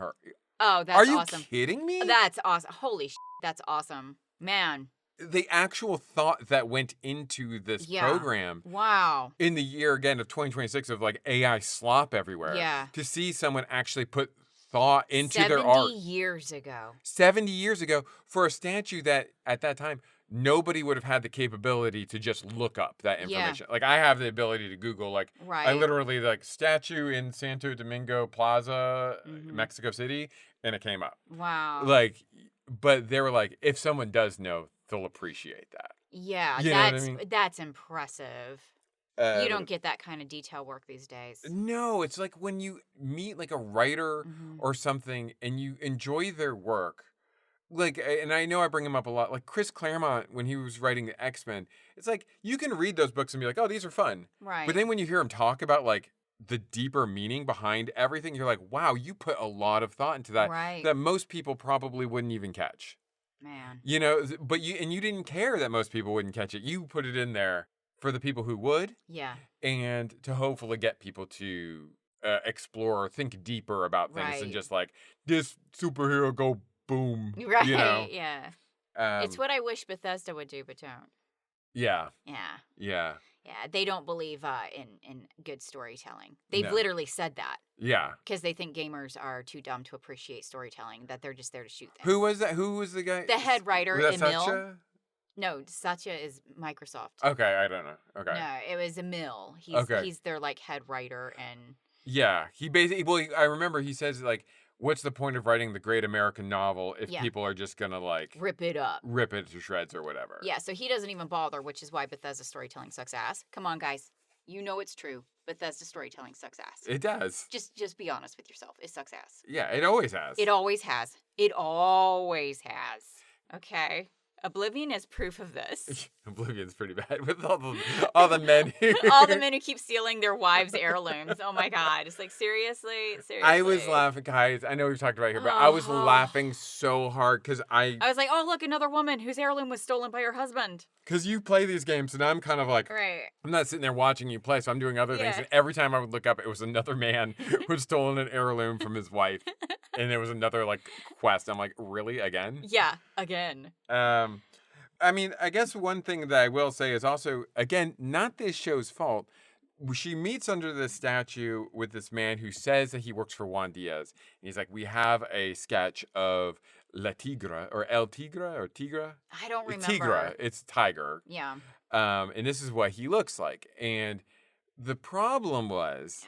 B: Oh, that's awesome.
C: Are you kidding me?
B: That's awesome. Holy that's awesome. Man.
C: The actual thought that went into this program.
B: Wow.
C: In the year, again, of 2026 of like AI slop everywhere.
B: Yeah.
C: To see someone actually put thought into their art.
B: 70 years ago.
C: 70 years ago for a statue that at that time nobody would have had the capability to just look up that information. Like I have the ability to Google, like I literally like statue in Santo Domingo Plaza, Mexico City, and it came up.
B: Wow.
C: Like, but they were like, if someone does know, they'll appreciate that.
B: Yeah, that's impressive. You don't get that kind of detail work these days.
C: No, it's like when you meet like a writer or something and you enjoy their work. Like, and I know I bring him up a lot, like Chris Claremont, when he was writing the X-Men, it's like, you can read those books and be like, oh, these are fun.
B: Right.
C: But then when you hear him talk about like the deeper meaning behind everything, you're like, wow, you put a lot of thought into that that most people probably wouldn't even catch.
B: Man.
C: You know, but you didn't care that most people wouldn't catch it. You put it in there for the people who would.
B: Yeah.
C: And to hopefully get people to explore, think deeper about things and just like, this superhero go boom.
B: Right.
C: You know?
B: Yeah. It's what I wish Bethesda would do, but don't.
C: Yeah.
B: Yeah.
C: Yeah.
B: Yeah. They don't believe in good storytelling. They've literally said that.
C: Yeah.
B: Because they think gamers are too dumb to appreciate storytelling, that they're just there to shoot things.
C: Who was that? Who was the guy?
B: The head writer,
C: was that
B: Emil.
C: Satya?
B: No, Satya is Microsoft.
C: Okay, I don't know. Okay.
B: No, it was Emil. He's their like head writer and.
C: Yeah, he basically. Well, I remember he says like, what's the point of writing the great American novel if people are just gonna like
B: rip it
C: to shreds or whatever?
B: Yeah, so he doesn't even bother, which is why Bethesda storytelling sucks ass. Come on, guys, you know it's true. Bethesda storytelling sucks ass.
C: It does.
B: Just be honest with yourself. It sucks ass.
C: Yeah, it always has.
B: It always has. It always has. Okay. Oblivion is proof of this.
C: Oblivion's pretty bad with all the men who
B: all the men who keep stealing their wives' heirlooms. Oh my god! It's like seriously.
C: I was laughing, guys. I know we've talked about it here, but I was laughing so hard because I
B: was like, oh look, another woman whose heirloom was stolen by her husband.
C: Because you play these games, and I'm kind of like, I'm not sitting there watching you play, so I'm doing other things. And every time I would look up, it was another man who had stolen an heirloom from his wife, and it was another like quest. I'm like, really, again?
B: Yeah, again.
C: I mean, I guess one thing that I will say is also, again, not this show's fault. She meets under this statue with this man who says that he works for Juan Diaz. And he's like, we have a sketch of La Tigra, or El Tigra, or Tigra.
B: I don't remember.
C: Tigra, it's tiger.
B: Yeah.
C: And this is what he looks like. And the problem was...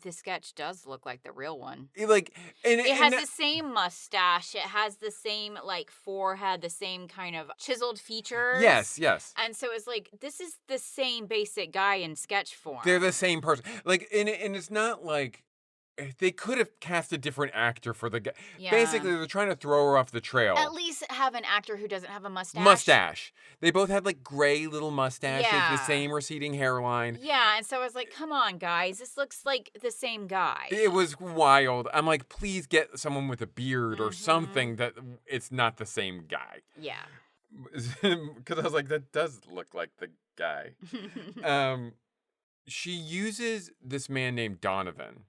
B: the sketch does look like the real one.
C: It
B: has the same mustache. It has the same forehead, the same kind of chiseled features.
C: Yes.
B: And so it's this is the same basic guy in sketch form.
C: They're the same person. And it's not like they could have cast a different actor for the guy. Yeah. Basically, they're trying to throw her off the trail.
B: At least have an actor who doesn't have a
C: mustache. They both had gray little mustaches, the same receding hairline.
B: Yeah, and so I was come on, guys. This looks like the same guy.
C: It was wild. I'm please get someone with a beard or something that it's not the same guy.
B: Yeah.
C: Because I was that does look like the guy. She uses this man named Donovan.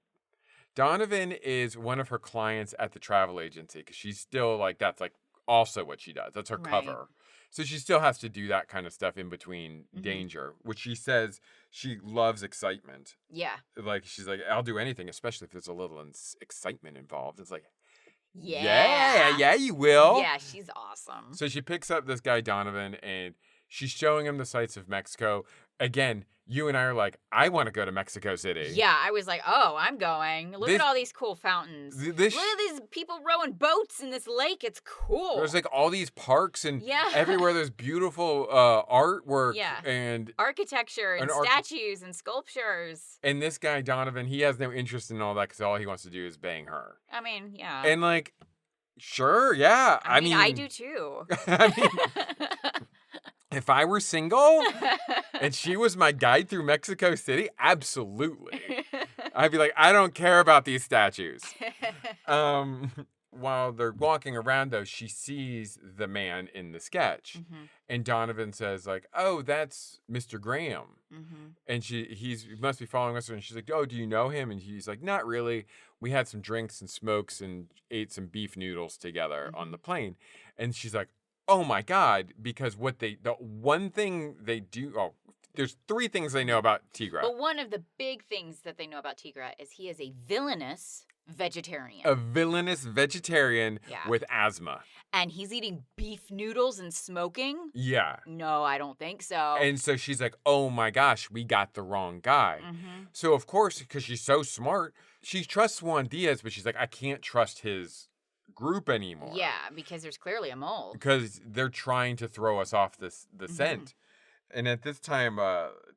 C: Donovan is one of her clients at the travel agency because she's still that's also what she does. That's her cover. So she still has to do that kind of stuff in between danger, which she says she loves excitement.
B: Yeah.
C: She's I'll do anything, especially if there's a little excitement involved. It's yeah, you will.
B: Yeah, she's awesome.
C: So she picks up this guy, Donovan, and she's showing him the sights of Mexico. Again, you and I are I want to go to Mexico City.
B: Yeah, I was oh, I'm going. Look at all these cool fountains. Look at these people rowing boats in this lake. It's cool.
C: There's all these parks and everywhere there's beautiful artwork and
B: architecture and statues and sculptures.
C: And this guy, Donovan, he has no interest in all that because all he wants to do is bang her.
B: I mean, yeah.
C: And sure, yeah.
B: I mean, I do too.
C: If I were single and she was my guide through Mexico City, absolutely. I'd be I don't care about these statues. While they're walking around, though, she sees the man in the sketch. And Donovan says, oh, that's Mr. Graham. And he must be following us. And she's oh, do you know him? And he's not really. We had some drinks and smokes and ate some beef noodles together on the plane. And she's oh my God, because the one thing they do, there's 3 things they know about Tigra.
B: But one of the big things that they know about Tigra is he is a villainous vegetarian.
C: A villainous vegetarian with asthma.
B: And he's eating beef noodles and smoking?
C: Yeah.
B: No, I don't think so.
C: And so she's oh my gosh, we got the wrong guy. So of course, because she's so smart, she trusts Juan Diaz, but she's I can't trust his group anymore.
B: Yeah, because there's clearly a mole.
C: Because they're trying to throw us off the scent. And at this time,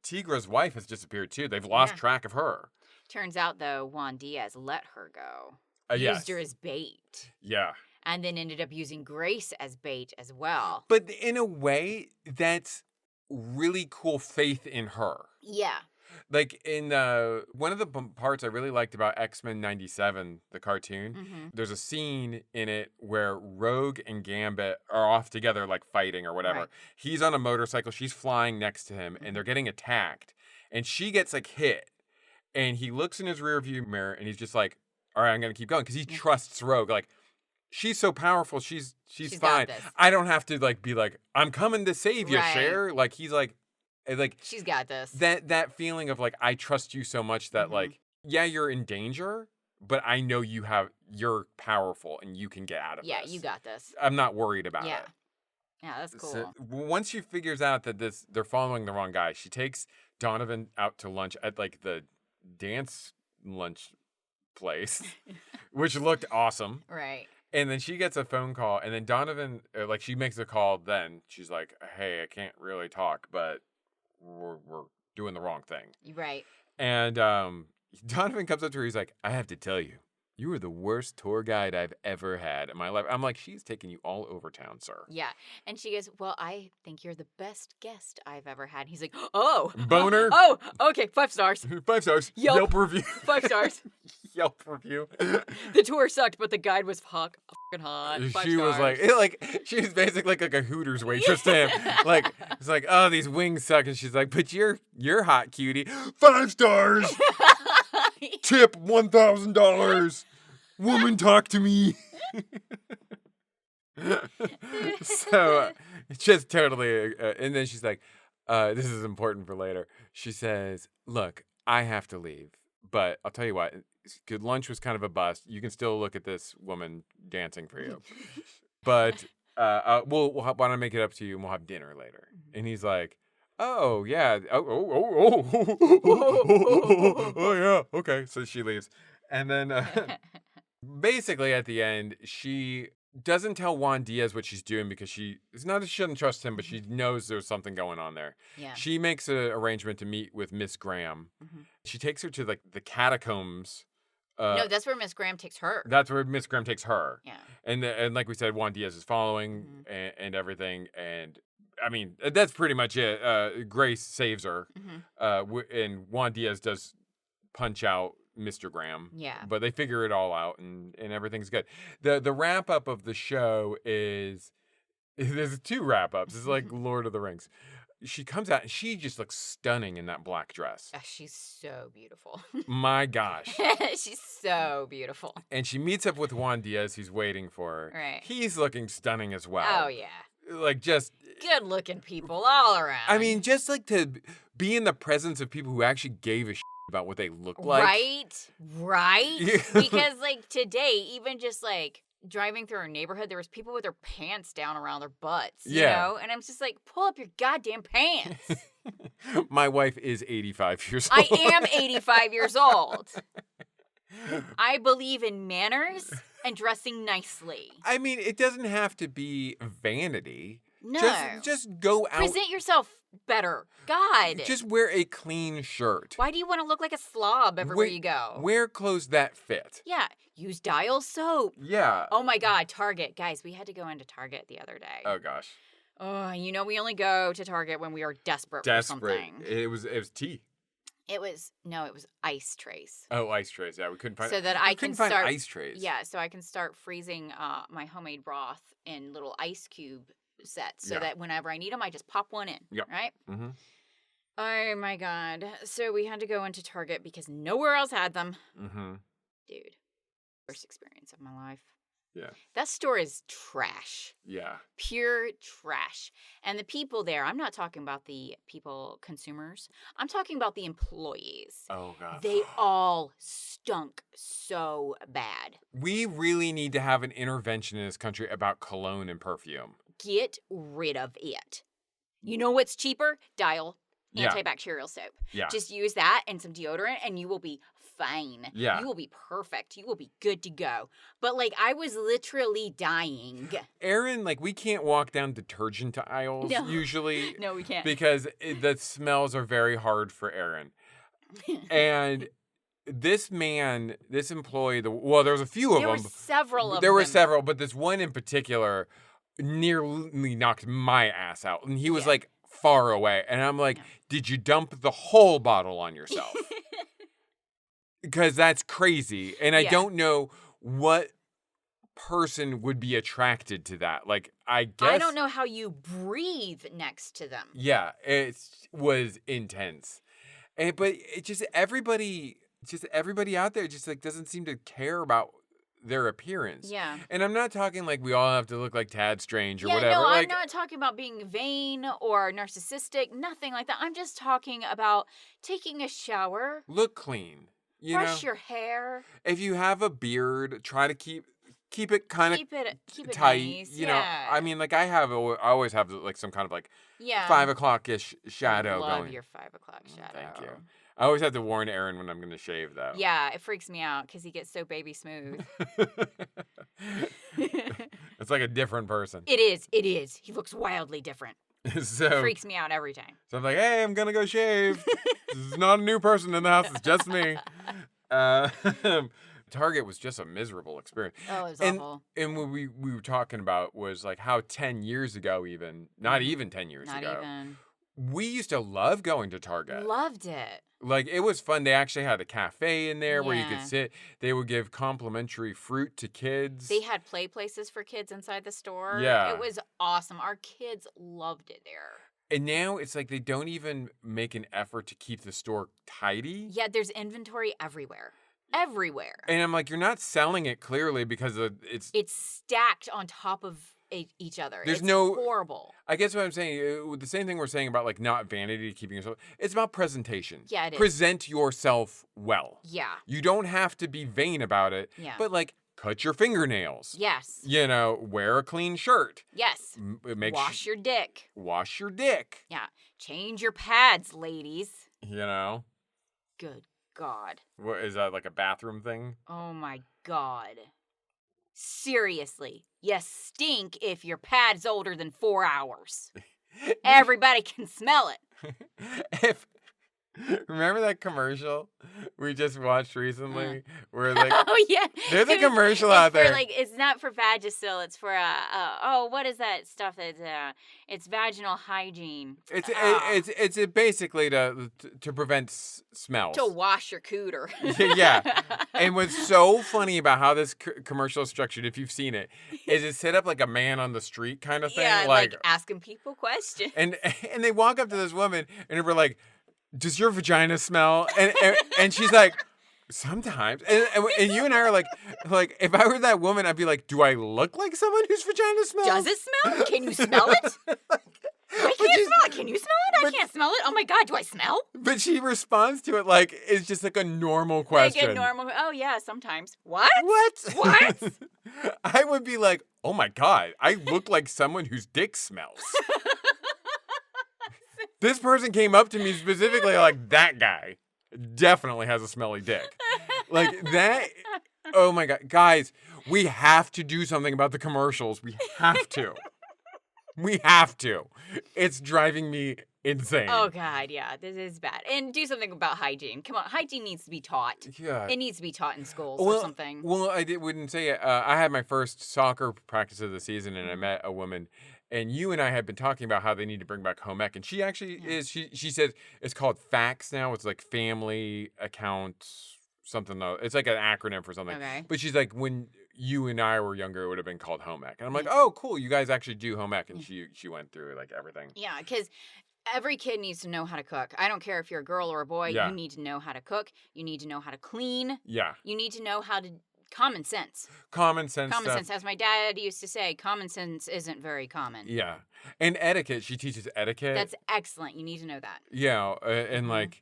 C: Tigra's wife has disappeared too. They've lost track of her.
B: Turns out, though, Juan Diaz let her go. Used her as bait.
C: Yeah.
B: And then ended up using Grace as bait as well.
C: But in a way, that's really cool faith in her.
B: Yeah.
C: In one of the parts I really liked about X-Men 97, the cartoon, there's a scene in it where Rogue and Gambit are off together, fighting or whatever. Right. He's on a motorcycle, she's flying next to him, and they're getting attacked. And she gets hit. And he looks in his rearview mirror, and he's just all right, I'm going to keep going. Because he trusts Rogue. She's so powerful, she's fine. I don't have to, be I'm coming to save you, Cher. He's
B: she's got this.
C: That feeling of I trust you so much that yeah, you're in danger, but I know you're powerful and you can get out of this.
B: Yeah, you got this.
C: I'm not worried about it.
B: Yeah, that's cool.
C: So, once she figures out that they're following the wrong guy, she takes Donovan out to lunch at the dance lunch place, which looked awesome.
B: Right.
C: And then she gets a phone call, and then Donovan, she makes a call. Then she's hey, I can't really talk, but we're doing the wrong thing.
B: Right.
C: And Donovan comes up to her. He's I have to tell you, you were the worst tour guide I've ever had in my life. I'm she's taking you all over town, sir.
B: Yeah. And she goes, well, I think you're the best guest I've ever had. And he's oh.
C: Boner.
B: Oh, okay. 5 stars.
C: 5 stars. Yelp review.
B: 5 stars.
C: Yelp review.
B: The tour sucked, but the guide was fucking hot. 5
C: she
B: stars.
C: was she was basically like a Hooters waitress to him. It's oh, these wings suck. And she's but you're hot, cutie. 5 stars. Tip $1,000. Woman, talk to me. So, just totally. And then she's this is important for later. She says, look, I have to leave. But I'll tell you what, lunch was kind of a bust. You can still look at this woman dancing for you. But why don't I make it up to you and we'll have dinner later? And he's Oh, yeah. Oh, yeah. Okay. So she leaves. And then basically at the end, she doesn't tell Juan Diaz what she's doing because it's not that she doesn't trust him, but she knows there's something going on there.
B: Yeah.
C: She makes an arrangement to meet with Miss Graham. She takes her to like the catacombs.
B: No, that's where Miss Graham takes her.
C: That's where Miss Graham takes her.
B: Yeah.
C: And like we said, Juan Diaz is following and everything. And I mean, that's pretty much it. Grace saves her. And Juan Diaz does punch out Mr. Graham.
B: Yeah.
C: But they figure it all out and everything's good. The wrap up of the show is there's 2 wrap ups. It's like Lord of the Rings. She comes out and she just looks stunning in that black dress.
B: She's so beautiful.
C: My gosh.
B: She's so beautiful.
C: And she meets up with Juan Diaz. He's waiting for her.
B: Right.
C: He's looking stunning as well.
B: Oh, yeah.
C: Like just
B: good looking people all around.
C: I mean, just like to be in the presence of people who actually gave a shit about what they look like.
B: Right? Yeah. Because like today, even just like driving through our neighborhood, there was people with their pants down around their butts, you know? And I'm just like, pull up your goddamn pants.
C: My wife is 85 years old.
B: I am 85 years old. I believe in manners and dressing nicely.
C: I mean, it doesn't have to be vanity.
B: No.
C: Just go out.
B: Present yourself better. God.
C: Just wear a clean shirt.
B: Why do you want to look like a slob everywhere you go?
C: Wear clothes that fit.
B: Yeah. Use Dial soap.
C: Yeah.
B: Oh my God, Target. Guys, we had to go into Target the other day.
C: Oh gosh.
B: Oh, you know we only go to Target when we are desperate for something.
C: It was tea.
B: It was ice trays.
C: Oh, ice trays. Yeah, we couldn't find.
B: So that I can start
C: find ice trays.
B: Yeah, so I can start freezing my homemade broth in little ice cube sets, so that whenever I need them, I just pop one in.
C: Yep.
B: Right. Oh my God! So we had to go into Target because nowhere else had them. Dude, worst experience of my life.
C: Yeah.
B: That store is trash.
C: Yeah.
B: Pure trash. And the people there, I'm not talking about the people, consumers. I'm talking about the employees.
C: Oh, God.
B: They all stunk so bad.
C: We really need to have an intervention in this country about cologne and perfume.
B: Get rid of it. You know what's cheaper? Dial antibacterial soap.
C: Yeah.
B: Just use that and some deodorant and you will be fine.
C: Yeah.
B: You will be perfect. You will be good to go. But like I was literally dying.
C: Erin, like we can't walk down detergent aisles usually.
B: No, we can't.
C: Because the smells are very hard for Erin. And this employee, there was a few of them. There were several, but this one in particular nearly knocked my ass out. And he was like far away. And I'm like, did you dump the whole bottle on yourself? Because that's crazy. And I don't know what person would be attracted to that. Like, I guess.
B: I don't know how you breathe next to them.
C: Yeah, it was intense. But it just everybody out there just like doesn't seem to care about their appearance.
B: Yeah.
C: And I'm not talking like we all have to look like Tad Strange or whatever.
B: No,
C: like,
B: I'm not talking about being vain or narcissistic, nothing like that. I'm just talking about taking a shower.
C: Look clean.
B: Brush your hair.
C: If you have a beard, try to keep it kind of tight.
B: Nice.
C: You know, I mean, like I always have like some kind of like 5 o'clock-ish shadow going.
B: I love your 5 o'clock shadow.
C: Thank you. I always have to warn Erin when I'm going to shave, though.
B: Yeah, it freaks me out because he gets so baby smooth.
C: It's like a different person.
B: It is. He looks wildly different.
C: So
B: it freaks me out every time.
C: So I'm like, hey, I'm going to go shave. This is not a new person in the house. It's just me. Target was just a miserable experience.
B: Oh, it was awful.
C: And what we were talking about was like how 10 years ago not even 10 years ago.
B: Not even.
C: We used to love going to Target.
B: Loved it.
C: Like, it was fun. They actually had a cafe in there where you could sit. They would give complimentary fruit to kids.
B: They had play places for kids inside the store.
C: Yeah.
B: It was awesome. Our kids loved it there.
C: And now it's like they don't even make an effort to keep the store tidy.
B: Yeah, there's inventory everywhere. Everywhere.
C: And I'm like, you're not selling it clearly because
B: it's stacked on top of each other.
C: It's
B: horrible.
C: I guess what I'm saying, the same thing we're saying about like not vanity, keeping yourself. It's about presentation.
B: Yeah, it is.
C: Present yourself well.
B: Yeah.
C: You don't have to be vain about it.
B: Yeah.
C: But like cut your fingernails.
B: Yes.
C: Wear a clean shirt.
B: Yes. Wash your dick.
C: Wash your dick.
B: Yeah. Change your pads, ladies.
C: Good
B: God.
C: What is that, like a bathroom thing?
B: Oh my God. Seriously. You stink if your pad's older than 4 hours. Everybody can smell it.
C: Remember that commercial we just watched recently? Where like,
B: oh yeah,
C: there's a commercial out there.
B: It's not for Vagisil. It's for what is that stuff that it's vaginal hygiene.
C: It's basically to prevent smells.
B: To wash your cooter.
C: Yeah, and what's so funny about how this commercial is structured, if you've seen it, is it's set up like a man on the street kind of thing.
B: Yeah, like asking people questions.
C: And they walk up to this woman and we're like, does your vagina smell? And she's like, sometimes. And you and I are like, if I were that woman, I'd be like, do I look like someone whose vagina smells?
B: Does it smell? Can you smell it? I can't smell it. Can you smell it? I can't smell it. Oh my God, do I smell?
C: But she responds to it like it's just like a normal question.
B: Like a normal, oh yeah, sometimes. What?
C: What? I would be like, oh my God, I look like someone whose dick smells. This person came up to me specifically like, that guy definitely has a smelly dick. Like that. Oh my God. Guys, we have to do something about the commercials. We have to. We have to. It's driving me insane.
B: Oh God, yeah. This is bad. And do something about hygiene. Come on. Hygiene needs to be taught.
C: Yeah.
B: It needs to be taught in schools or something.
C: Well, wouldn't say it. I had my first soccer practice of the season and I met a woman. And you and I had been talking about how they need to bring back home ec. And she actually is, she said it's called FACTS now. It's like family account something. It's like an acronym for something.
B: Okay.
C: But she's like, when you and I were younger, it would have been called home ec. And I'm like, oh, cool. You guys actually do home ec. And she went through like everything.
B: Yeah, because every kid needs to know how to cook. I don't care if you're a girl or a boy.
C: Yeah.
B: You need to know how to cook. You need to know how to clean.
C: Yeah.
B: You need to know how to... Common sense.
C: Common sense.
B: As my dad used to say, common sense isn't very common.
C: Yeah. And etiquette. She teaches etiquette.
B: That's excellent. You need to know that.
C: Yeah. And like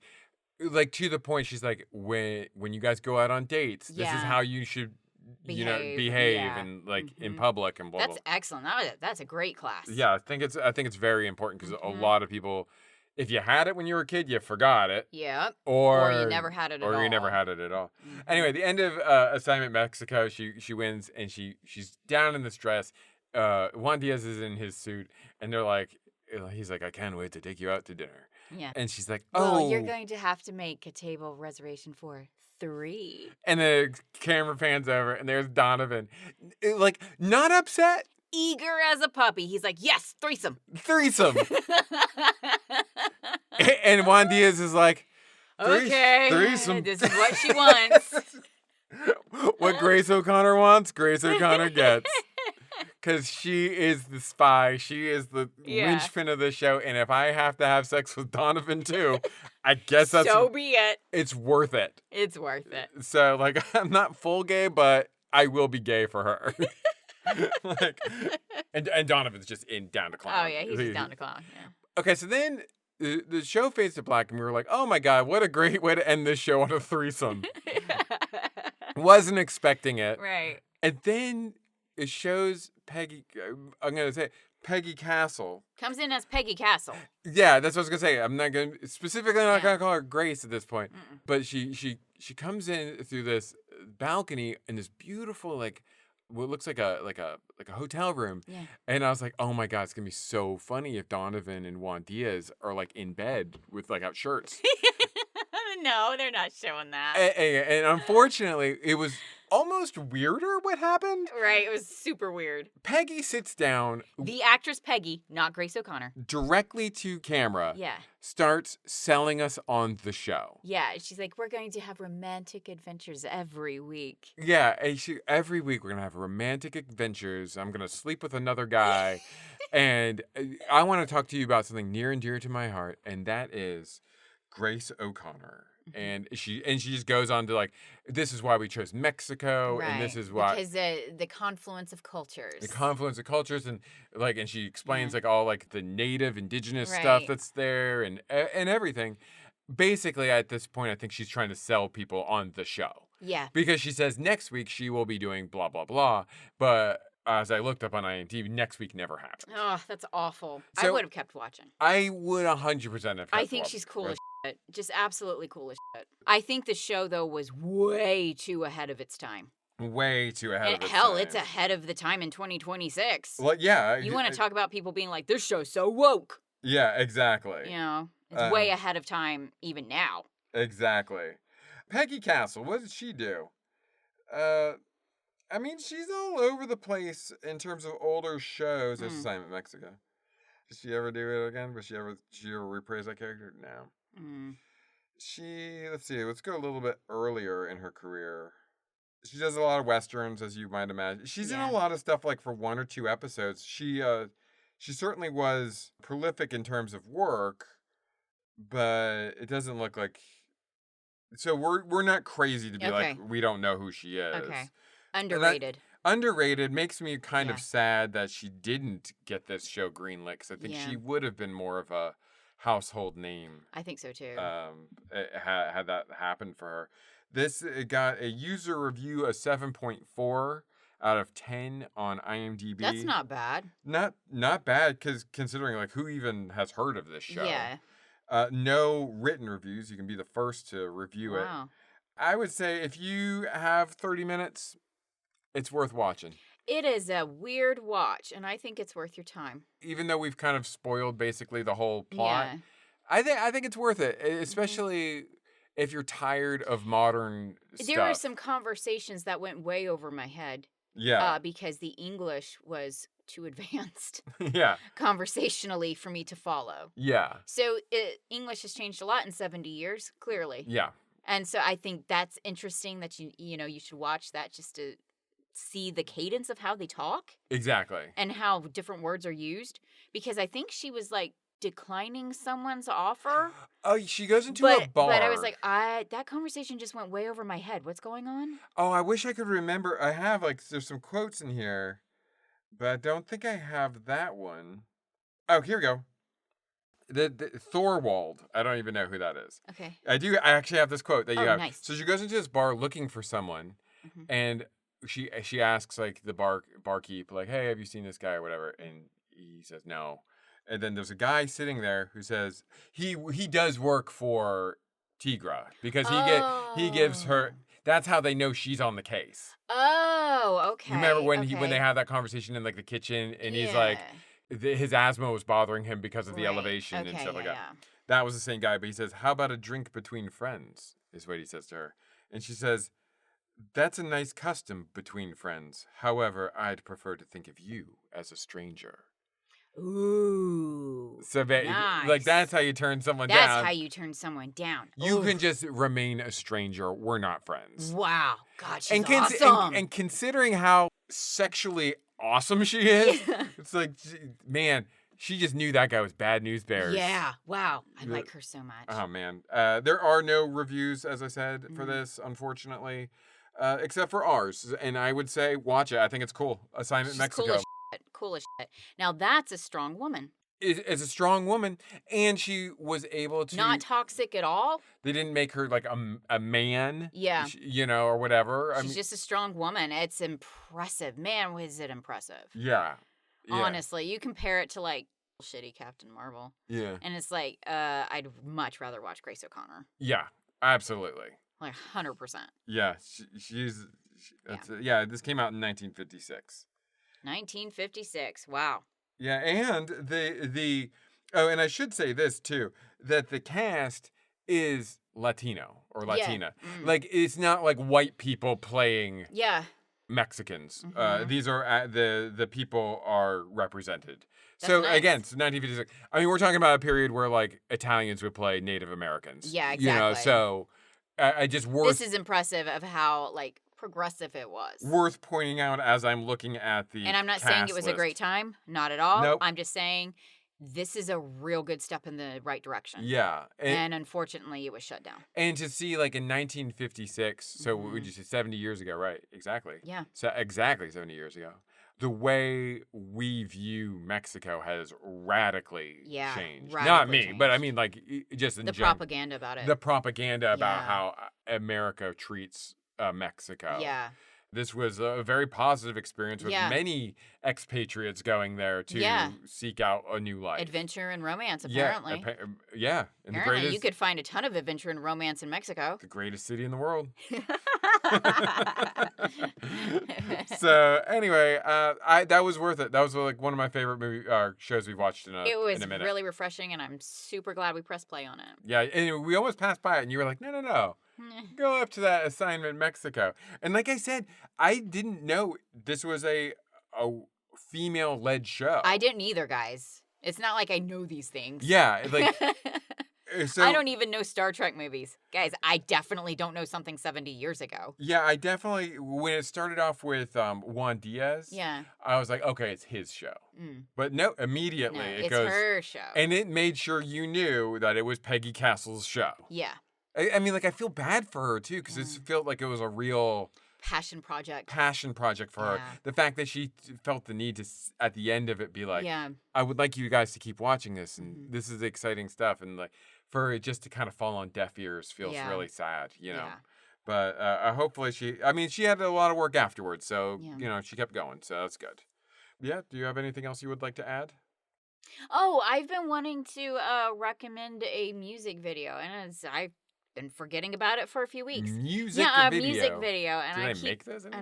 C: to the point, she's like, when you guys go out on dates, this is how you should, behave and like in public and blah, blah.
B: That's excellent. That's a great class.
C: Yeah. I think it's very important because a lot of people, if you had it when you were a kid, you forgot it.
B: Yeah.
C: Or
B: you never had it at all.
C: Or you never had it at all. Mm-hmm. Anyway, the end of Assignment Mexico, she wins and she's down in this dress. Juan Diaz is in his suit and they're like, he's like, I can't wait to take you out to dinner.
B: Yeah.
C: And she's like,
B: well, you're going to have to make a table reservation for 3.
C: And the camera pans over and there's Donovan. Like, not upset.
B: Eager as a puppy. He's like, yes, threesome.
C: And Juan Diaz is like,
B: okay,
C: threesome.
B: This is what she wants.
C: What Grace O'Connor wants, Grace O'Connor gets. Because she is the spy. She is the linchpin of the show. And if I have to have sex with Donovan too, I guess that's...
B: So be it.
C: It's worth it.
B: It's worth it.
C: So, like, I'm not full gay, but I will be gay for her. Like, and Donovan's just down to clown.
B: Oh yeah, he's just down to clown. Yeah.
C: Okay, so then the show fades to black, and we were like, "Oh my God, what a great way to end this show on a threesome!" Wasn't expecting it.
B: Right.
C: And then it shows Peggy. I'm gonna say Peggy Castle
B: comes in as Peggy Castle.
C: Yeah, that's what I was gonna say. I'm not gonna gonna call her Grace at this point, but she comes in through this balcony in this beautiful what looks like a hotel room. Yeah. And I was like, oh my God, it's gonna be so funny if Donovan and Juan Diaz are like in bed with like out shirts.
B: No, they're not showing that.
C: And unfortunately, it was almost weirder what happened.
B: Right, it was super weird.
C: Peggy sits down.
B: The actress Peggy, not Grace O'Connor.
C: Directly to camera.
B: Yeah.
C: Starts selling us on the show.
B: Yeah, she's like, we're going to have romantic adventures every week.
C: Yeah, and every week we're going to have romantic adventures. I'm going to sleep with another guy. And I want to talk to you about something near and dear to my heart, and that is Grace O'Connor. And she just goes on to like, this is why we chose Mexico,
B: right.
C: And this is why
B: because the confluence of cultures.
C: The confluence of cultures, and like, and she explains like all like the native indigenous stuff that's there and everything. Basically, at this point, I think she's trying to sell people on the show.
B: Yeah.
C: Because she says next week she will be doing blah, blah, blah. But as I looked up on IMDb, next week never happened.
B: Oh, that's awful.
C: So,
B: I would have kept watching.
C: I would 100% have kept
B: I think she's cool as shit. Just absolutely cool as shit. I think the show, though, was way too ahead of its time.
C: Way too ahead of its
B: hell,
C: time.
B: It's ahead of the time in 2026.
C: Well, yeah.
B: You want to talk about people being like, this show's so woke.
C: Yeah, exactly.
B: You know, it's way ahead of time even now.
C: Exactly. Peggy Castle, what did she do? I mean, she's all over the place in terms of older shows. There's Assignment Mexico. Did she ever do it again? Did she ever reprise that character? No. Let's see, let's go a little bit earlier in her career. She does a lot of Westerns, as you might imagine. She's in a lot of stuff like for 1 or 2 episodes. She certainly was prolific in terms of work, but it doesn't look like... So we're not crazy to be like, we don't know who she is.
B: Okay. Underrated.
C: Underrated makes me kind of sad that she didn't get this show greenlit, because I think she would have been more of a household name.
B: I think so too.
C: Had that happened for her. It got a user review of 7.4 out of 10 on IMDb.
B: That's not bad.
C: Not bad, because considering like who even has heard of this show.
B: Yeah.
C: No written reviews. You can be the first to review it. I would say if you have 30 minutes, it's worth watching.
B: It is a weird watch, and I think it's worth your time.
C: Even though we've kind of spoiled basically the whole plot, I think it's worth it, especially if you're tired of modern stuff.
B: There were some conversations that went way over my head.
C: Yeah.
B: Because the English was too advanced.
C: Yeah.
B: Conversationally for me to follow.
C: Yeah.
B: So English has changed a lot in 70 years, clearly.
C: Yeah.
B: And so I think that's interesting that you should watch that just to see the cadence of how they talk. Exactly. And how different words are used. Because I think she was like declining someone's offer.
C: Oh, she goes into a bar.
B: But I was like, that conversation just went way over my head. What's going on?
C: Oh, I wish I could remember. I have there's some quotes in here, but I don't think I have that one. Oh, here we go. The Thorwald. I don't even know who that is.
B: Okay.
C: I actually have this quote that you have.
B: Nice.
C: So she goes into this bar looking for someone, and she asks like the barkeep, like, "Hey, have you seen this guy or whatever?" And he says no. And then there's a guy sitting there who says he does work for Tigra, because he gives her. That's how they know she's on the case.
B: Oh, okay.
C: You remember when they have that conversation in like the kitchen, and he's like, his asthma was bothering him because of the elevation and stuff like that. Yeah. That was the same guy, but he says, "How about a drink between friends?" is what he says to her, and she says, "That's a nice custom between friends. However, I'd prefer to think of you as a stranger."
B: Ooh.
C: So
B: nice.
C: Like that's how you turn someone down.
B: That's how you turn someone down.
C: You can just remain a stranger. We're not friends.
B: Wow. God, she's awesome.
C: And considering how sexually awesome she is, it's like, man, she just knew that guy was bad news bears.
B: Yeah. Wow. I like her so much.
C: Oh, man. There are no reviews, as I said, for this, unfortunately, except for ours. And I would say watch it. I think it's cool. Assignment Mexico.
B: Cool as shit. Now that's a strong woman.
C: Is a strong woman, and she was able to...
B: Not toxic at all.
C: They didn't make her like a man.
B: Yeah.
C: Or whatever.
B: She's just a strong woman. It's impressive. Man, was it impressive.
C: Yeah.
B: Honestly, you compare it to like shitty Captain Marvel.
C: Yeah.
B: And it's like, I'd much rather watch Grace O'Connor.
C: Yeah, absolutely.
B: Like 100%.
C: Yeah, she's... This came out in 1956.
B: 1956. Wow.
C: Yeah, and and I should say this too, that the cast is Latino or Latina. Like it's not like white people playing Mexicans. These are the people are represented. That's so nice. Again, so 1956. I mean, we're talking about a period where like Italians would play Native Americans.
B: Yeah, exactly.
C: So I just
B: this is impressive of how like progressive it was.
C: Worth pointing out as I'm looking at the
B: And I'm not saying it was a great time. Not at all. Nope. I'm just saying this is a real good step in the right direction.
C: Yeah.
B: And unfortunately, it was shut down.
C: And to see like in 1956, so what would you say, 70 years ago, right? Exactly.
B: Yeah.
C: So exactly 70 years ago. The way we view Mexico has radically changed. Not me, but I mean like just in
B: the propaganda about it.
C: The propaganda about how America treats Mexico.
B: Yeah.
C: This was a very positive experience with many expatriates going there to seek out a new life.
B: Adventure and romance, apparently.
C: Yeah.
B: And apparently, you could find a ton of adventure and romance in Mexico.
C: The greatest city in the world. So anyway, that was worth it. That was like one of my favorite shows we've watched in a minute.
B: It was really refreshing, and I'm super glad we pressed play on it.
C: Yeah, and we almost passed by it, and you were like, no. Go up to that assignment Mexico. And like I said, I didn't know this was a female-led show.
B: I didn't either, guys. It's not like I know these things.
C: Yeah, like... So,
B: I don't even know Star Trek movies. Guys, I definitely don't know something 70 years ago.
C: Yeah, I definitely... When it started off with Juan Diaz, I was like, okay, it's his show. But no, immediately it goes...
B: it's her show.
C: And it made sure you knew that it was Peggy Castle's show.
B: Yeah.
C: I mean, like, I feel bad for her, too, because it felt like it was a real...
B: Passion project for
C: her. The fact that she felt the need to, at the end of it, be like, I would like you guys to keep watching this, and this is exciting stuff, and like for it just to kind of fall on deaf ears feels really sad, you know. But hopefully she had a lot of work afterwards, so you know, she kept going, so that's good. Yeah, do you have anything else you would like to add?
B: Oh, I've been wanting to recommend a music video, and I've been forgetting about it for a few weeks.
C: Music video.
B: And
C: Did I make this anymore?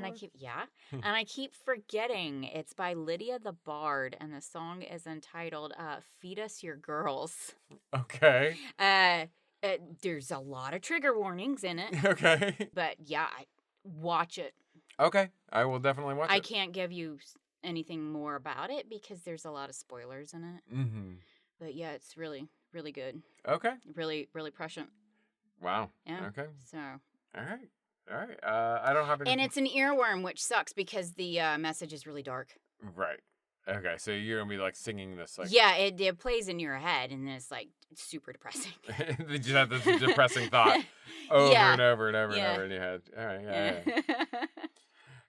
B: And I keep forgetting. It's by Lydia the Bard, and the song is entitled "Feed Us Your Girls."
C: Okay.
B: There's a lot of trigger warnings in it.
C: Okay.
B: But yeah, watch it.
C: Okay, I will definitely watch it.
B: I can't give you anything more about it because there's a lot of spoilers in it. Mm-hmm. But yeah, it's really, really good.
C: Okay.
B: Really, really prescient.
C: Wow.
B: Yeah.
C: Okay.
B: So.
C: All right. I don't have any.
B: And it's an earworm, which sucks because the message is really dark.
C: Right. Okay. So you're gonna be like singing this, like.
B: Yeah, it plays in your head, and then it's like super depressing.
C: You just have this depressing thought over and over and over and over in your head. All right. Yeah.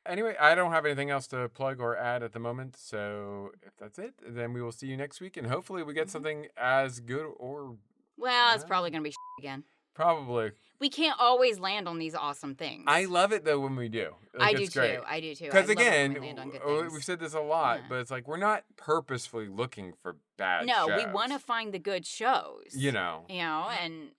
C: Anyway, I don't have anything else to plug or add at the moment. So if that's it, then we will see you next week, and hopefully we get something as good or.
B: Well, it's probably gonna be again.
C: Probably.
B: We can't always land on these awesome things.
C: I love it, though, when we do. Like,
B: I do, too.
C: Because, again, we've said this a lot, but it's like we're not purposefully looking for bad shows.
B: No, we want to find the good shows.
C: You know,
B: and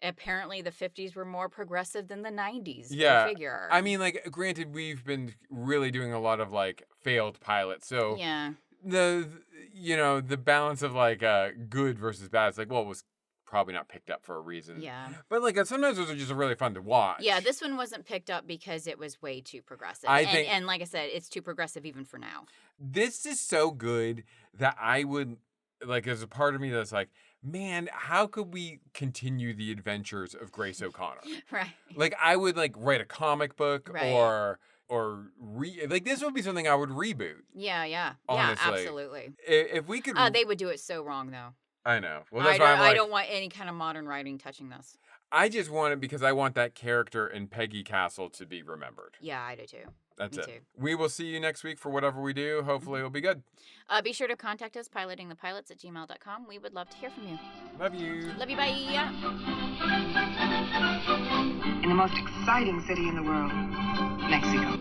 B: apparently the 50s were more progressive than the 90s.
C: Yeah.
B: I figure.
C: I mean, like, granted, we've been really doing a lot of, like, failed pilots. So, the balance of, like, good versus bad, it's like, well, it was probably not picked up for a reason.
B: Yeah.
C: But like sometimes those are just really fun to watch.
B: Yeah, this one wasn't picked up because it was way too progressive. And like I said, it's too progressive even for now.
C: This is so good that I would like there's a part of me that's like, man, how could we continue the adventures of Grace O'Connor?
B: Right.
C: Like I would like write a comic book or like this would be something I would reboot.
B: Yeah.
C: Honestly.
B: Yeah, absolutely.
C: If we could
B: they would do it so wrong though.
C: I know. Well, that's why
B: I don't want any kind of modern writing touching this.
C: I just want it because I want that character in Peggy Castle to be remembered.
B: Yeah, I do too.
C: That's
B: Me
C: it.
B: too.
C: We will see you next week for whatever we do. Hopefully it'll be good.
B: Be sure to contact us, pilotingthepilots@gmail.com. We would love to hear from you.
C: Love you.
B: Love you, bye.
D: In the most exciting city in the world, Mexico.